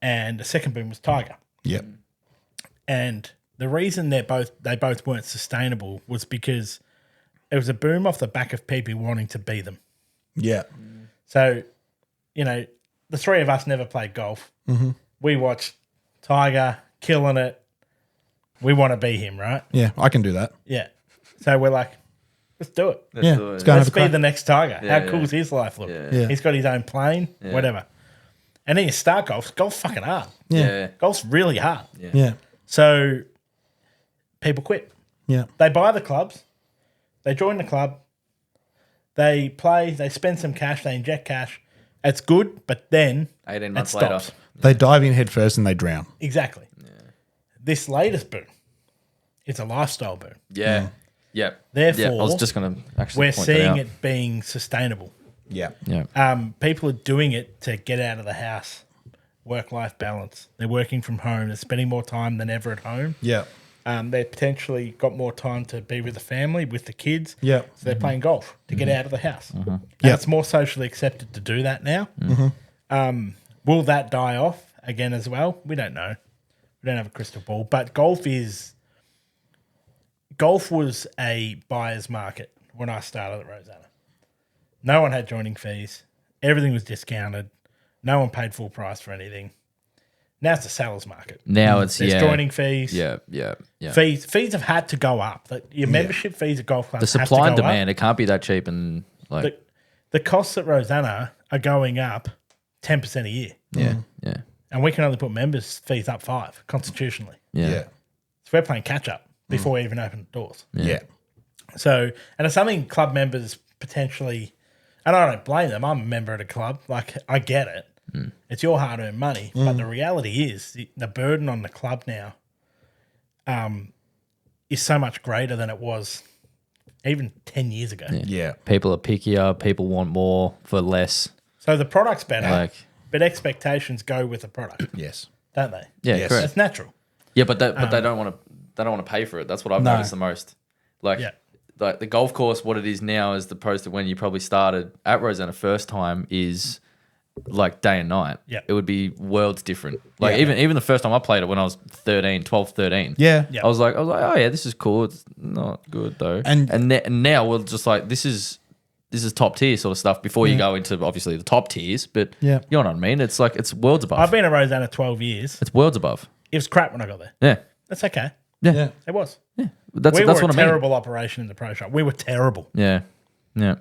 And the second boom was Tiger. Yep. And the reason they both weren't sustainable was because it was a boom off the back of people wanting to be them. Yeah. So, the 3 of us never played golf. Mm-hmm. We watched Tiger killing it. We want to be him, right? Yeah, I can do that. Yeah. So we're like, let's do it. Let's go and have Let's a be crack. the next Tiger. Yeah, How cool does his life look? Yeah. He's got his own plane, whatever. And then you start golf. Golf's fucking hard. Yeah. Golf's really hard. Yeah. So people quit. Yeah. They buy the clubs. They join the club. They play. They spend some cash. They inject cash. It's good, but then 18 it months later. stops. They dive in head first and they drown. Exactly. This latest boom, it's a lifestyle boom. Yeah. Yeah. Therefore, I was just going to actually We're point that seeing out. it being sustainable. Yeah. Yeah. People are doing it to get out of the house, work-life balance. They're working from home. They're spending more time than ever at home. Yeah. They potentially got more time to be with the family, with the kids. Yeah. So they're playing golf to get out of the house. And Yeah. it's more socially accepted to do that now. Will that die off again as well? We don't know. We don't have a crystal ball. But golf was a buyer's market when I started at Rosanna. No one had joining fees. Everything was discounted. No one paid full price for anything. Now it's a seller's market. Now it's, There's joining fees. Yeah. Fees have had to go up. Your membership fees at golf clubs The have supply to and go demand, up. it can't be that cheap and like, The costs at Rosanna are going up 10% a year. yeah. And we can only put members' fees up 5 constitutionally. Yeah. Yeah. So we're playing catch up before we even open the doors. Yeah. So, and it's something club members potentially, and I don't blame them. I'm a member at a club. Like, I get it. It's your hard earned money. But the reality is the burden on the club now is so much greater than it was even 10 years ago. Yeah. People are pickier. People want more for less. So the product's better, Like, but expectations go with the product, Yes. don't they? yeah, Yes. correct. It's natural. Yeah, but they don't want to. They don't want to pay for it. That's what I've noticed the most. Like, Yeah. like the golf course, what it is now, as opposed to when you probably started at Rosanna first time, is like day and night. Yeah. It would be worlds different. Like Yeah. even the first time I played it when I was 12, 13. Yeah. Yeah. I was like, oh yeah, this is cool. It's not good though. And- And now we're just like, this is top tier sort of stuff before you go into obviously the top tiers. But Yeah. you know what I mean? It's like it's worlds above. I've been at Rosanna 12 years. It's worlds above. It was crap when I got there. Yeah. That's okay. Yeah. It was. That's We that's were what a I mean. terrible operation in the pro shop. We were terrible. Yeah. Yeah.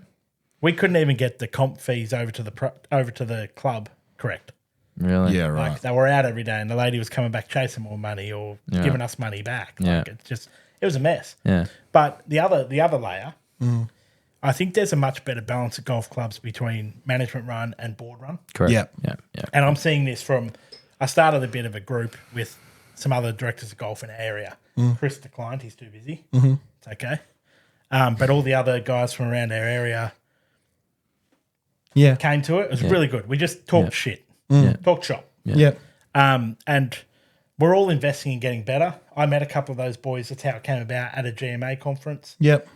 We couldn't even get the comp fees over to the club correct. Really? Yeah. Right. Like they were out every day, and the lady was coming back chasing more money or giving us money back. Like it was a mess. Yeah. But the other layer, I think there's a much better balance at golf clubs between management run and board run. Correct. Yeah. Yeah. Yeah. And I'm seeing this I started a bit of a group with some other directors of golf in our area. Chris declined; he's too busy. It's okay. But all the other guys from around our area Yeah. came to it. It was really good. We just talked shit, talked shop. Yeah. And we're all investing in getting better. I met a couple of those boys. That's how it came about at a GMA conference. Yep.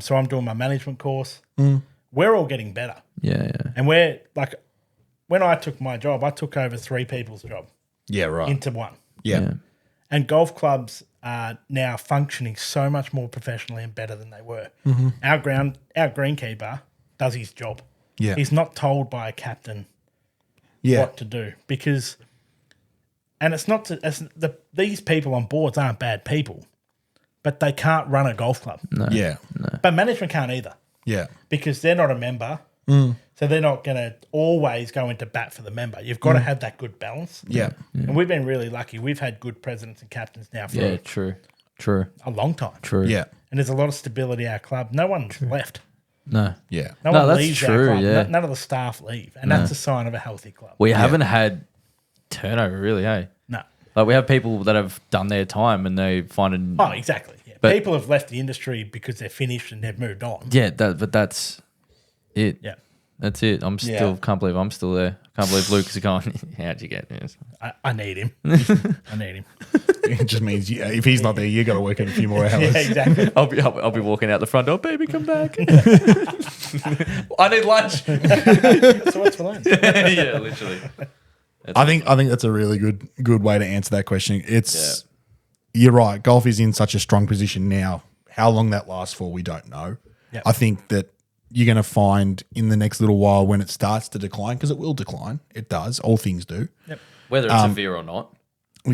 So I'm doing my management course. We're all getting better. Yeah. Yeah. And we're like, when I took my job, I took over 3 people's job Yeah. Right. into one. Yeah. And golf clubs are now functioning so much more professionally and better than they were. Our greenkeeper does his job. Yeah. He's not told by a captain Yeah. what to do because And it's not these people on boards aren't bad people, but they can't run a golf club. Yeah. But management can't either Yeah. because they're not a member. So they're not going to always go into bat for the member. You've got to have that good balance. Yeah. And we've been really lucky. We've had good presidents and captains now for True. a long time. True. Yeah. And there's a lot of stability at our club. No one's left. No. Yeah. No No, one that's leaves our true, club. yeah. None of the staff leave. And that's a sign of a healthy club. We haven't had turnover, really, hey? No. Like, we have people that have done their time and they find it. Oh, exactly. Yeah. But- People have left the industry because they're finished and they've moved on. Yeah, but that's it. Yeah. That's it. I'm still can't believe I'm still there. Can't believe Luke is going. How'd you get this? I need him. I need him. It just means if he's not there, you got to work in a few more hours. Yeah, exactly. I'll be walking out the front door. Baby, come back. I need lunch. So what's for lunch? Yeah, literally. I think that's a really good way to answer that question. It's you're right. Golf is in such a strong position now. How long that lasts for, we don't know. Yep. I think that you're going to find in the next little while when it starts to decline, because it will decline. It does. All things do. Yep. Whether it's severe or not.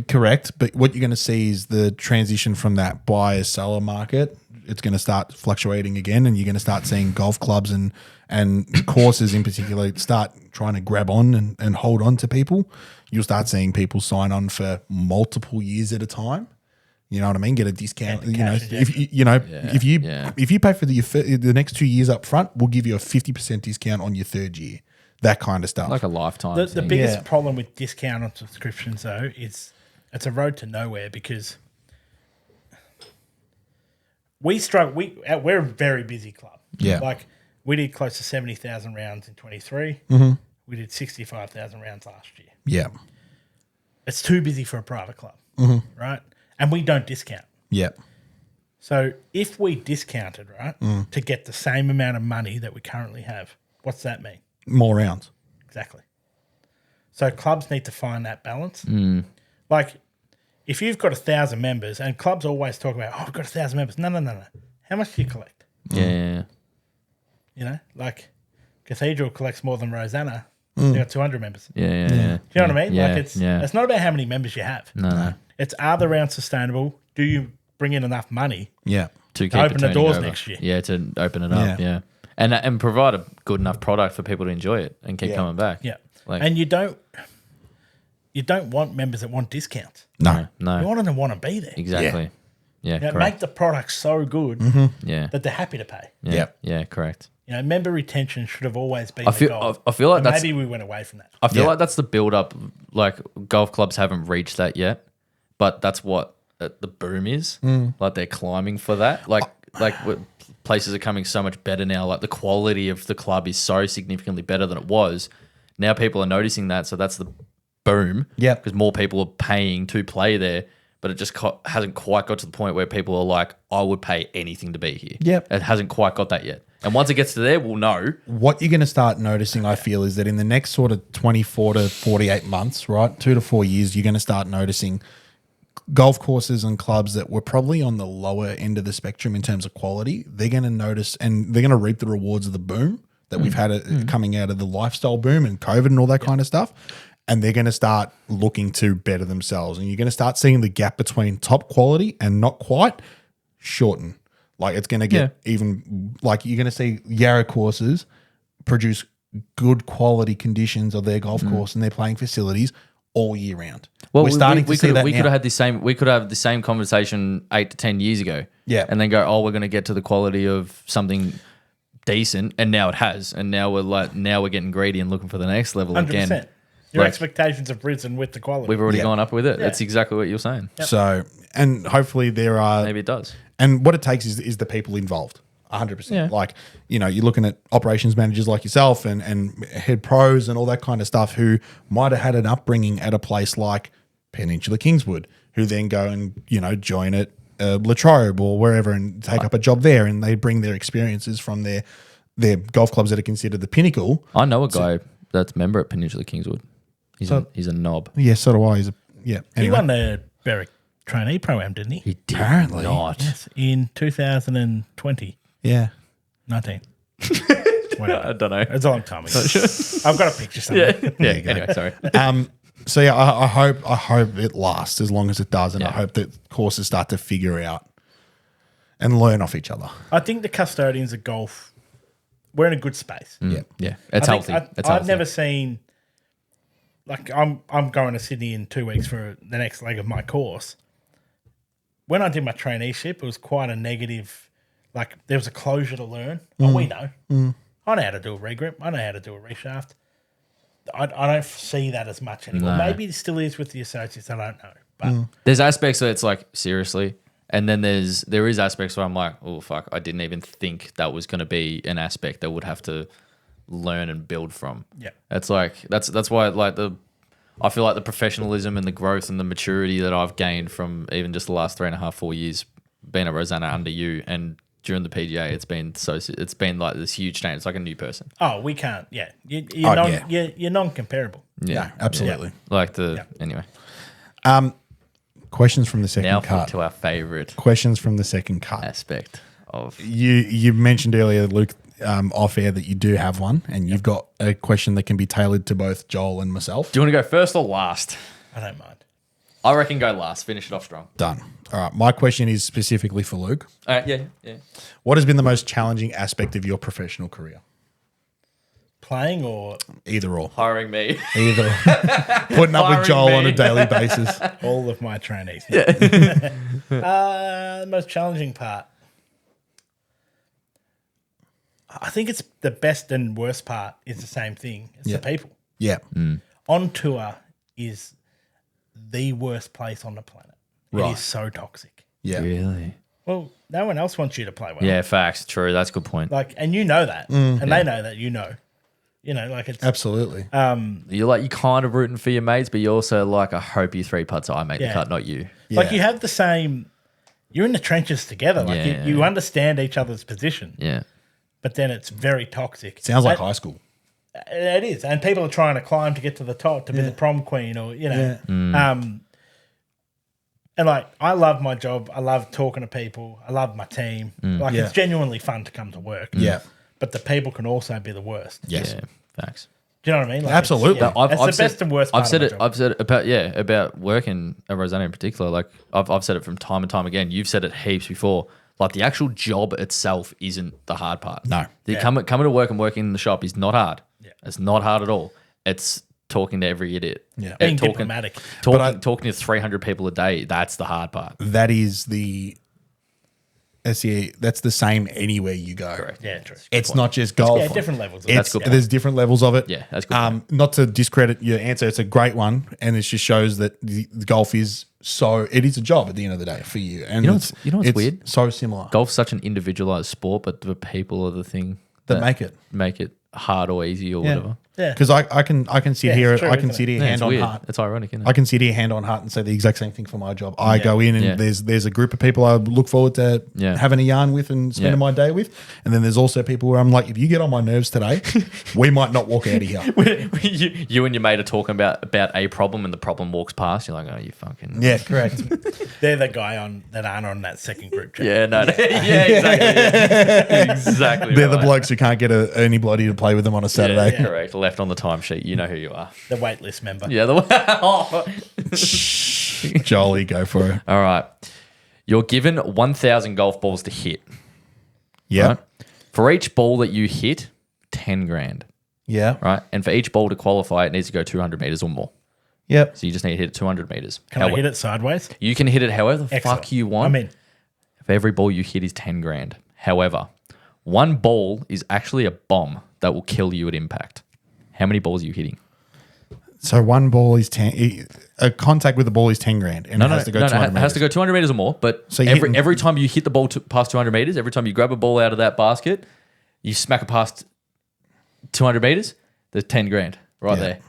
Correct. But what you're going to see is the transition from that buyer-seller market. It's going to start fluctuating again, and you're going to start seeing golf clubs and courses in particular start trying to grab on and hold on to people. You'll start seeing people sign on for multiple years at a time. You know what I mean? Get a discount. And You know, cash if if you pay for the next 2 years up front, we'll give you a 50% discount on your third year. That kind of stuff. Like a lifetime The thing. biggest Yeah. problem with discount on subscriptions, though, is it's a road to nowhere because we struggle. We're a very busy club. Yeah. Like we did close to 70,000 rounds in 23. We did 65,000 rounds last year. Yeah. It's too busy for a private club, right? And we don't discount. Yeah. So if we discounted, right, to get the same amount of money that we currently have, what's that mean? More rounds. Exactly. So clubs need to find that balance. Like if you've got 1,000 members, and clubs always talk about, we've got 1,000 members. No. How much do you collect? Yeah. You know, like Cathedral collects more than Rosanna. They got 200 members. Yeah. Do you know what I mean? Yeah, Like it's not about how many members you have. No. It's are the rounds sustainable? Do you bring in enough money? Yeah. To keep open it the turning doors over. next year. Yeah, to open it up. Yeah. And provide a good enough product for people to enjoy it and keep coming back. Yeah. Like- And you don't want members that want discounts. No. You No. want them to want to be there. Exactly. Yeah. You know, Correct. make the product so good Yeah. that they're happy to pay. Yeah. Yep. Yeah. Correct. You know, member retention should have always been I the feel- goal. I feel like And that's- maybe we went away from that. I feel Yeah. like that's the build up. Like golf clubs haven't reached that yet, but that's what the boom is. Like they're climbing for that. Like places are coming so much better now. Like the quality of the club is so significantly better than it was. Now people are noticing that, so that's the boom. Yep. because more people are paying to play there. But it just hasn't quite got to the point where people are like, I would pay anything to be here. Yep. It hasn't quite got that yet. And once it gets to there, we'll know. What you're going to start noticing, I feel, is that in the next sort of 24 to 48 months, right, 2 to 4 years, you're going to start noticing golf courses and clubs that were probably on the lower end of the spectrum in terms of quality. They're going to notice and they're going to reap the rewards of the boom that we've had coming out of the lifestyle boom and COVID and all that kind of stuff. And they're going to start looking to better themselves. And you're going to start seeing the gap between top quality and not quite shorten. Like it's going to get even, like you're going to see Yarra courses produce good quality conditions of their golf course and their playing facilities all year round. Well, We're starting to see that we now. could have had the same. We could have the same conversation 8 to 10 years ago. Yeah. and then go, oh, we're going to get to the quality of something decent, and now it has, and now we're getting greedy and looking for the next level 100%. again. Your Like- expectations have risen with the quality. We've already Yeah. gone up with it. That's exactly what you're saying. So, and hopefully there are, Maybe it does. and what it takes is the people involved. 100%. Yeah. Like, you know, you're looking at operations managers like yourself and head pros and all that kind of stuff who might have had an upbringing at a place like Peninsula Kingswood, who then go and, you know, join at Latrobe or wherever and take up a job there, and they bring their experiences from their golf clubs that are considered the pinnacle. I know a guy that's a member at Peninsula Kingswood. He's a knob. Yeah, so do I. He Anyway. won the Berwick trainee pro-am, didn't he? He did Apparently. not. Yes, in 2020. Yeah. 19. I Whatever. don't know. It's a long time ago. I've got a picture somewhere. Yeah. Anyway, sorry. So yeah, I hope it lasts as long as it does, and I Yeah. hope that courses start to figure out and learn off each other. I think the custodians of golf, we're in a good space. Yeah. Yeah, it's I think healthy. It's I've healthy. never seen, like, I'm going to Sydney in 2 weeks for the next leg of my course. When I did my traineeship, it was quite a negative. Like, there was a closure to learn. Oh, we know. I know how to do a regrip. I know how to do a reshaft. I don't see that as much anymore. No. Maybe it still is with the associates. I don't know. But There's aspects that it's like, seriously. And then there is aspects where I'm like, oh, fuck, I didn't even think that was going to be an aspect that would have to learn and build from. Yeah. It's like, that's why like I feel like the professionalism and the growth and the maturity that I've gained from even just the last 3.5, 4 years being a Rosanna under you and during the PGA, it's been like this huge change. It's like a new person. oh, we can't. Yeah, you're yeah. you're non-comparable. Yeah, absolutely. Like anyway. Questions from the second Now cut. to our favorite Questions from the second cut. aspect of You mentioned earlier, Luke, off air, that you do have one, and you've got a question that can be tailored to both Joel and myself. Do you want to go first or last? I don't mind. I reckon go last. Finish it off strong. Done. All right. My question is specifically for Luke. All right, yeah. What has been the most challenging aspect of your professional career? Playing or Either or. Hiring me. Either. Putting up with Hiring Joel on me. a daily basis. all of my trainees. The most challenging part. I think it's the best and worst part is the same thing. It's Yeah. the people. Yeah. On tour is the worst place on the planet. It Right. is so toxic. Yeah. Really? Well, no one else wants you to play well. Yeah, facts. True. That's a good point. Like, and you know that. And they know that, you know. You know, like it's Absolutely. You're kind of rooting for your mates, but you're also like, I hope you 3 putts, I make the Yeah. cut, not you. like Yeah. you have the same, you're in the trenches together. Like Yeah. you understand each other's position, Yeah. but then it's very toxic. Sounds like And- high school. It is. And people are trying to climb to get to the top to be the prom queen or, you know. And like, I love my job. I love talking to people. I love my team. Like, Yeah. it's genuinely fun to come to work. Yeah. But the people can also be the worst. Yes. Yeah. Facts. Do you know what I mean? Like, Absolutely. It's, it's the best and worst part I've said of it. my job. I've said it about working at Rosanna in particular. Like I've said it from time and time again. You've said it heaps before. Like the actual job itself isn't the hard part. No. Coming to work and working in the shop is not hard. Yeah. It's not hard at all. It's talking to every idiot. Yeah. Being talking, diplomatic. talking to 300 people a day. That's the hard part. That is that's the same anywhere you go. Correct. Yeah, true. It's not just golf. Yeah, different levels. Of It's, good. There's different levels of it. Yeah, that's good. Not to discredit your answer, it's a great one, and it just shows that the golf is it is a job at the end of the day for you. And You know what's it's weird? So similar Golf's such an individualized sport, but the people are the thing that make it hard or easy or whatever. Yeah. because I can sit here it's true, I can isn't sit here Yeah, hand it's on weird. heart. It's ironic, isn't it? I can sit here hand on heart and say the exact same thing for my job. I go in and Yeah. there's a group of people I look forward to Yeah. having a yarn with and spending Yeah. my day with, and then there's also people where I'm like, if you get on my nerves today, we might not walk out of here. you and your mate are talking about a problem, and the problem walks past. You're like, oh, you fucking Yeah, correct. They're the guy that aren't on that second group chat. yeah, no, yeah, exactly, yeah. Exactly. They're the right. blokes who can't get anybody to play with them on a Saturday. Yeah, correct. Left on the timesheet. You know who you are. The waitlist member. Yeah. Jolly, go for it. All right. You're given 1,000 golf balls to hit. Yeah, Right? For each ball that you hit, 10 grand. yeah, Right. And for each ball to qualify, it needs to go 200 meters or more. yep. So you just need to hit it 200 meters. Can I hit it sideways? You can hit it however the Excellent. fuck you want. I mean, If every ball you hit is 10 grand. However, one ball is actually a bomb that will kill you at impact. How many balls are you hitting? So one ball is 10. A contact with the ball is 10 grand, and it has to go 200 it has to meters. go 200 meters or more. But So you're hitting- every time you hit the ball past 200 meters, every time you grab a ball out of that basket, you smack it past 200 meters, there's 10 grand right Yeah. there.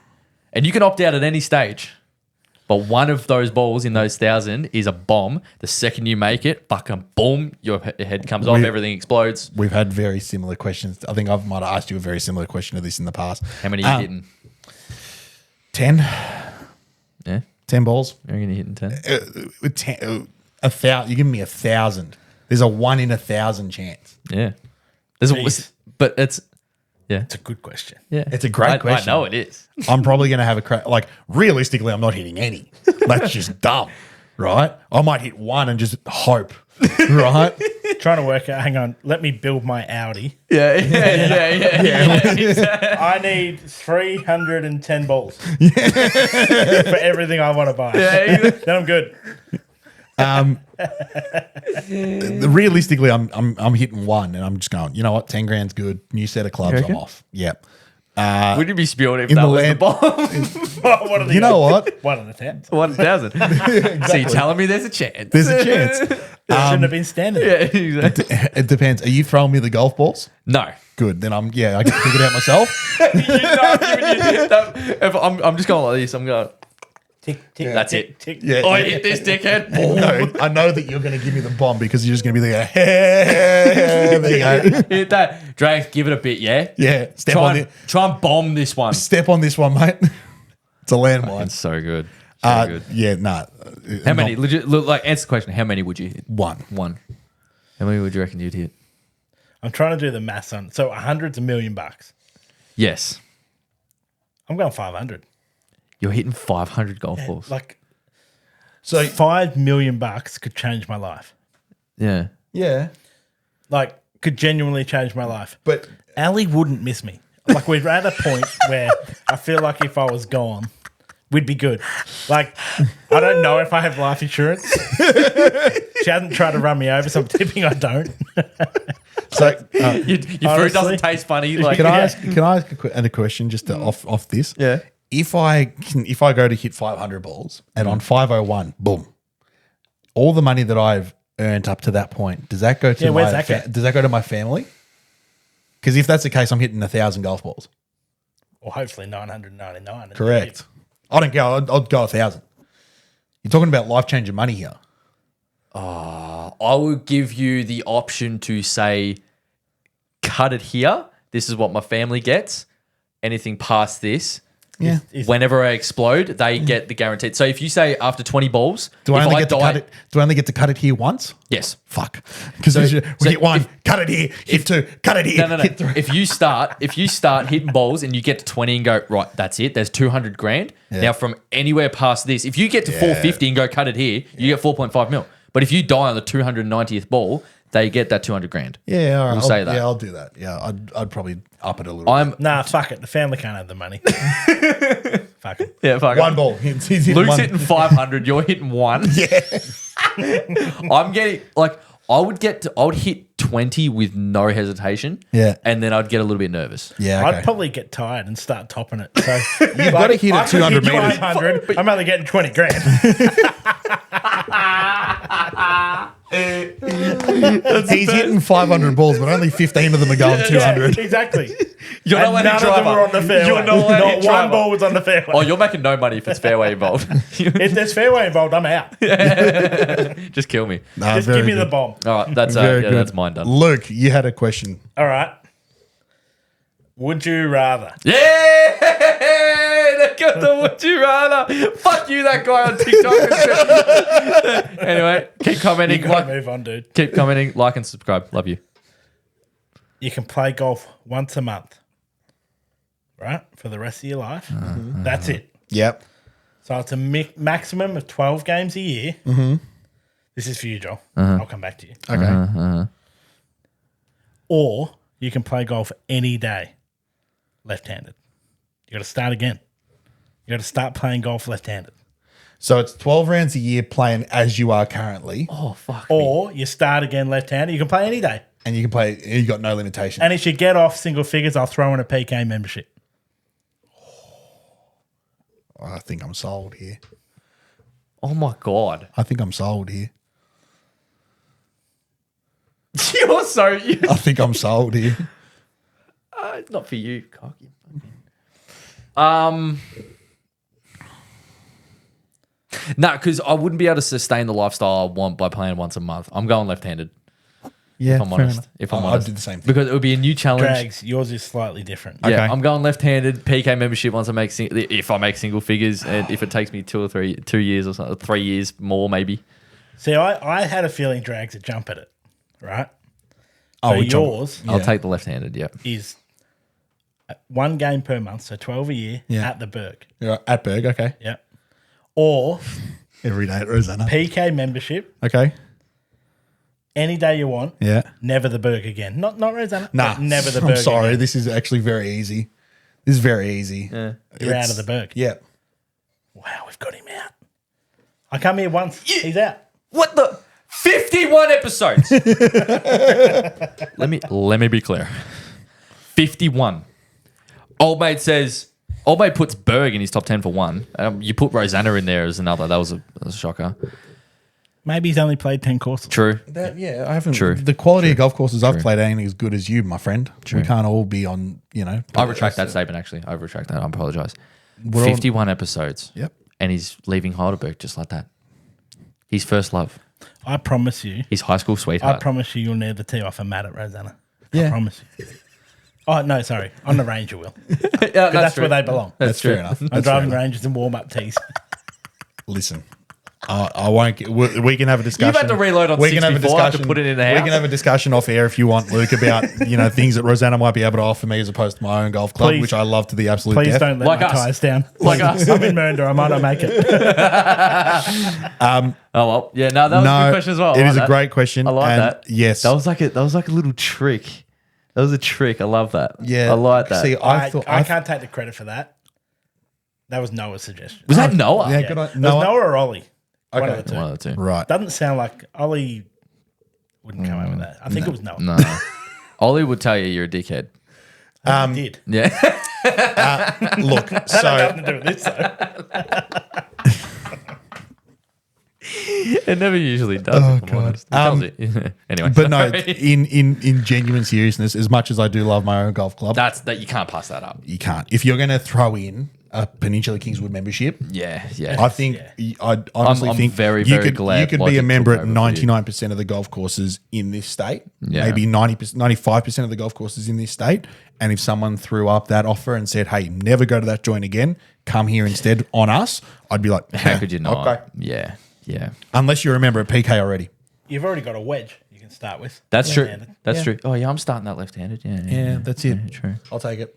And you can opt out at any stage. But one of those balls in those 1,000 is a bomb. The second you make it, fucking boom, your head comes off, everything explodes. We've had very similar questions. I think I might have asked you a very similar question to this in the past. How many are you hitting? 10? Yeah, 10 balls? you're going to hitting 10. With 10, 1,000. You give me 1,000. There's a 1 in 1,000 chance. Yeah. Jeez. But it's Yeah. It's a good question. Yeah. It's a great question. I know it is. I'm probably going to have a crack. Like, realistically, I'm not hitting any. That's just dumb, right? I might hit one and just hope, right? Trying to work out. Hang on. Let me build my Audi. Yeah. I need 310 balls for everything I want to buy. Then I'm good. Realistically, I'm hitting one, and I'm just going. You know what? 10 grand's good. New set of clubs. reckon? I'm off. Yep. Would you be spewing if In that the was land- the bomb? What are the You know what? 1 in a 10. 1,000. So you're telling me there's a chance? There's a chance. Shouldn't have been standing there. Yeah, exactly. It depends. Are you throwing me the golf balls? No. Good. Then I get to pick it out myself. I'm just going like this. I'm going, Tick, tick, That's tick, it. tick. Yeah. oh, I hit this dickhead. No, I know that you're going to give me the bomb because you're just going to be there. There you go. Hit that. Drake, give it a bit, yeah? Yeah. Try and bomb this one. Step on this one, mate. It's a landmine. It's so good. So good. Yeah, nah. How many? Legit, look, like, answer the question. How many would you hit? One. One. How many would you reckon you'd hit? I'm trying to do the maths on. So 100's $1 million. Yes. I'm going 500. You're hitting 500 golf balls. Like So $5 million could change my life. Yeah. yeah, Like could genuinely change my life. but Ali wouldn't miss me. Like we're at a point where I feel like if I was gone, we'd be good. Like I don't know if I have life insurance. She hasn't tried to run me over, so I'm tipping I don't. so Your food Honestly. doesn't taste funny. Like, can I ask a question just to off this? Yeah. If I go to hit 500 balls and on 501, boom, all the money that I've earned up to that point, does that go to where's that go? does that go to my family? Because if that's the case, I'm hitting 1,000 golf balls. Or hopefully 999. Correct. I don't go. I'd go 1,000. You're talking about life changing money here. I would give you the option to say, cut it here. This is what my family gets. Anything past this, Yeah. whenever I explode, they get the guaranteed. So if you say after 20 balls, Do I if only get to die- cut it? Do I only get to cut it here once? Yes. Fuck. Because we hit one, cut it here, hit two, cut it here, No. hit three. If you start hitting balls and you get to 20 and go, right, that's it. There's 200 grand. Yeah. Now from anywhere past this, if you get to 450 and go cut it here, you get 4.5 mil. But if you die on the 290th ball, they get that 200 grand. Yeah, all right. We'll say that. Yeah, I'll do that. Yeah, I'd probably up it a little. bit. Nah, fuck it. The family can't have the money. Fuck it. Yeah, fuck One it. ball. He's hitting Luke's one. hitting 500. You're hitting one. Yeah. I'm getting like I would hit 20 with no hesitation. Yeah. And then I'd get a little bit nervous. Yeah. Okay. I'd probably get tired and start topping it. So You've got to hit I at could 200 hit meters. 500. I'm only getting 20 grand. He's hitting 500 balls, but only 15 of them are going 200. Exactly. You're And not none of them were on the fairway. You're not allowed to Not hit one driver. ball was on the fairway. Oh, you're making no money if it's fairway involved. If there's fairway involved, I'm out. Just kill me. Nah, Just very give me good. the bomb. All right, that's Very good. that's mine done. Luke, you had a question. All right. Would you rather? Yeah, they got the would you rather. Fuck you, that guy on TikTok. Anyway, keep You commenting, gotta move on, dude. keep commenting, like and subscribe. Love you. You can play golf once a month, right, for the rest of your life. That's it. Yep. So it's a maximum of 12 games a year. This is for you, Joel. I'll come back to you. Okay. Or you can play golf any day, left-handed. You got to start again. You got to start playing golf left-handed. So it's 12 rounds a year playing as you are currently, Oh fuck. Or you start again left-handed. You can play any day. and you can play. You got no limitation. And if you get off single figures, I'll throw in a PK membership. I think I'm sold here. Oh my god. I think I'm sold here. You're so I think I'm sold here. not for you, cocky. No, because I wouldn't be able to sustain the lifestyle I want by playing once a month. I'm going left-handed. Yeah, If I'm honest. If I'm honest, I'd do the same thing. because it would be a new challenge. Drags, yours is slightly different. Yeah, Okay. I'm going left-handed. PK membership once I make if I make single figures, and if it takes me 2 years or something, 3 years more maybe. See, I had a feeling Drags would jump at it, right? Oh, So which one? yours I'll take the left-handed. Yeah. is 1 game per month, so 12 a year Yeah. at the Berg. You're at Berg, okay. Yep. Or Every day at Rosanna. PK membership, Okay. any day you want, Yeah. never the Berg again. Not Rosanna, Nah. but never the Berg I'm sorry. again. This is actually very easy. This is very easy. You're out of the Berg. Yeah. Wow, we've got him out. I come here once, he's out. What the 51 episodes? let me be clear. 51. Old mate puts Berg in his top 10 for one. You put Rosanna in there as another. That was a shocker. Maybe he's only played 10 courses. True. I haven't. True. The quality of golf courses I've played ain't as good as you, my friend. We can't all be on, I retract that statement, actually. I retract that. I apologize. We're all- 51 episodes. Yep. And he's leaving Heidelberg just like that. His first love. I promise you. His high school I sweetheart. promise you, you'll never tee off a mat at Rosanna. Yeah. I promise you. Oh, no, sorry. On the range you will. Yeah, That's where they belong. That's fair enough. I'm That's driving fair enough. ranges and warm-up tees. Listen, I won't. We can have a discussion. You've had to reload on We 6 can have a before I have to discussion. put it in the We house. can have a discussion off air if you want, Luke, about things that Rosanna might be able to offer me as opposed to my own golf club, Please. which I love to the absolute Please death. don't let Like my us. tyres down. Like us. I'm in Mernda. I might not make it. Oh well, yeah. No, that was a good question as well. I It like is a that. great question. I like and that. Yes, That was like a little trick. That was a trick. I love that. yeah. I like that. See, I thought can't take the credit for that. That was Noah's suggestion. was that Noah? Yeah, Yeah. good. It was Noah. Noah or Ollie. One Okay. of the two. One of the two. Right. Doesn't sound like Ollie wouldn't come up with that. I think it was Noah. No. Ollie would tell you you're a dickhead. He did. Yeah. Look, That had so nothing to do with this, though. It never usually does. Oh, if I'm God. honest. It tells you. Anyway. but no, sorry. in genuine seriousness, as much as I do love my own golf club, That's that you can't pass that up. you can't. If you're going to throw in a Peninsula Kingswood membership, Yeah, yeah. I think I honestly I'm think very, you very could, glad you could be Logic a member took at over for you. 99% of the golf courses in this state, Yeah. maybe 90%, 95% of the golf courses in this state. And if someone threw up that offer and said, "Hey, never go to that joint again, come here instead on us," I'd be like, How could you not? Okay. Yeah, yeah. Unless you're a member at PK already. You've already got a wedge you can start with. That's true. Left-handed. That's Yeah. true. Oh yeah, I'm starting that left-handed. Yeah, Yeah, that's it. Yeah, true. I'll take it.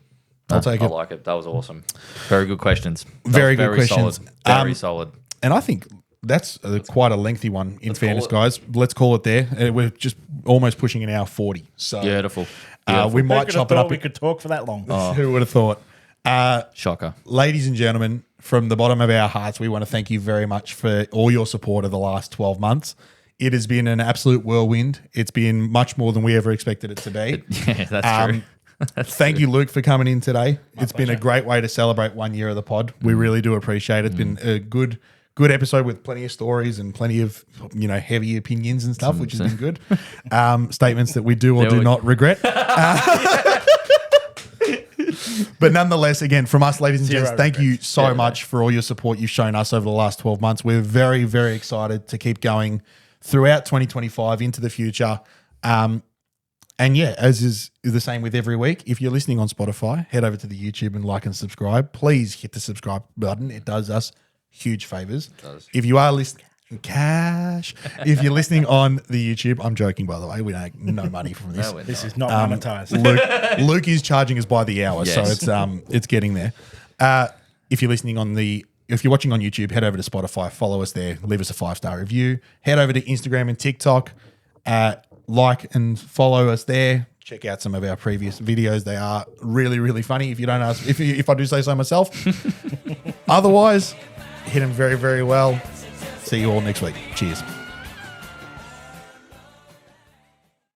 I'll take I it. like it. That was awesome. Very good questions. That Very was good questions. Solid. Very Um, solid. And I think that's quite a lengthy one, in fairness, call guys. Let's call it there. We're just almost pushing an hour 40. So Beautiful. we Who might could have chop it thought up. we could talk for that long? Who would have thought? Shocker. Ladies and gentlemen, from the bottom of our hearts, we want to thank you very much for all your support of the last 12 months. It has been an absolute whirlwind. It's been much more than we ever expected it to be. Yeah, that's true. Thank you, Luke, for coming in today. It's been a great way to celebrate 1 year of the pod. We really do appreciate it. It's been a good episode with plenty of stories and plenty of heavy opinions and stuff, which has been good. Statements that we do or do not regret. But nonetheless, again, from us, ladies and Zero gents, thank you so Yeah, much for all your support you've shown us over the last 12 months. We're very, very excited to keep going throughout 2025 into the future. And yeah, as is the same with every week, if you're listening on Spotify, head over to the YouTube and like and subscribe. Please hit the subscribe button. It does us huge favors. If you are listening, cash. If you're listening on the YouTube, I'm joking, by the way. We don't make no money from this. No, This is not monetized. Luke is charging us by the hour, Yes. so it's getting there. If you're listening if you're watching on YouTube, head over to Spotify, follow us there, leave us a 5-star review. Head over to Instagram and TikTok, like and follow us there. Check out some of our previous videos; they are really, really funny. If you don't ask, if I do say so myself. Otherwise, hit them very, very well. See you all next week. Cheers.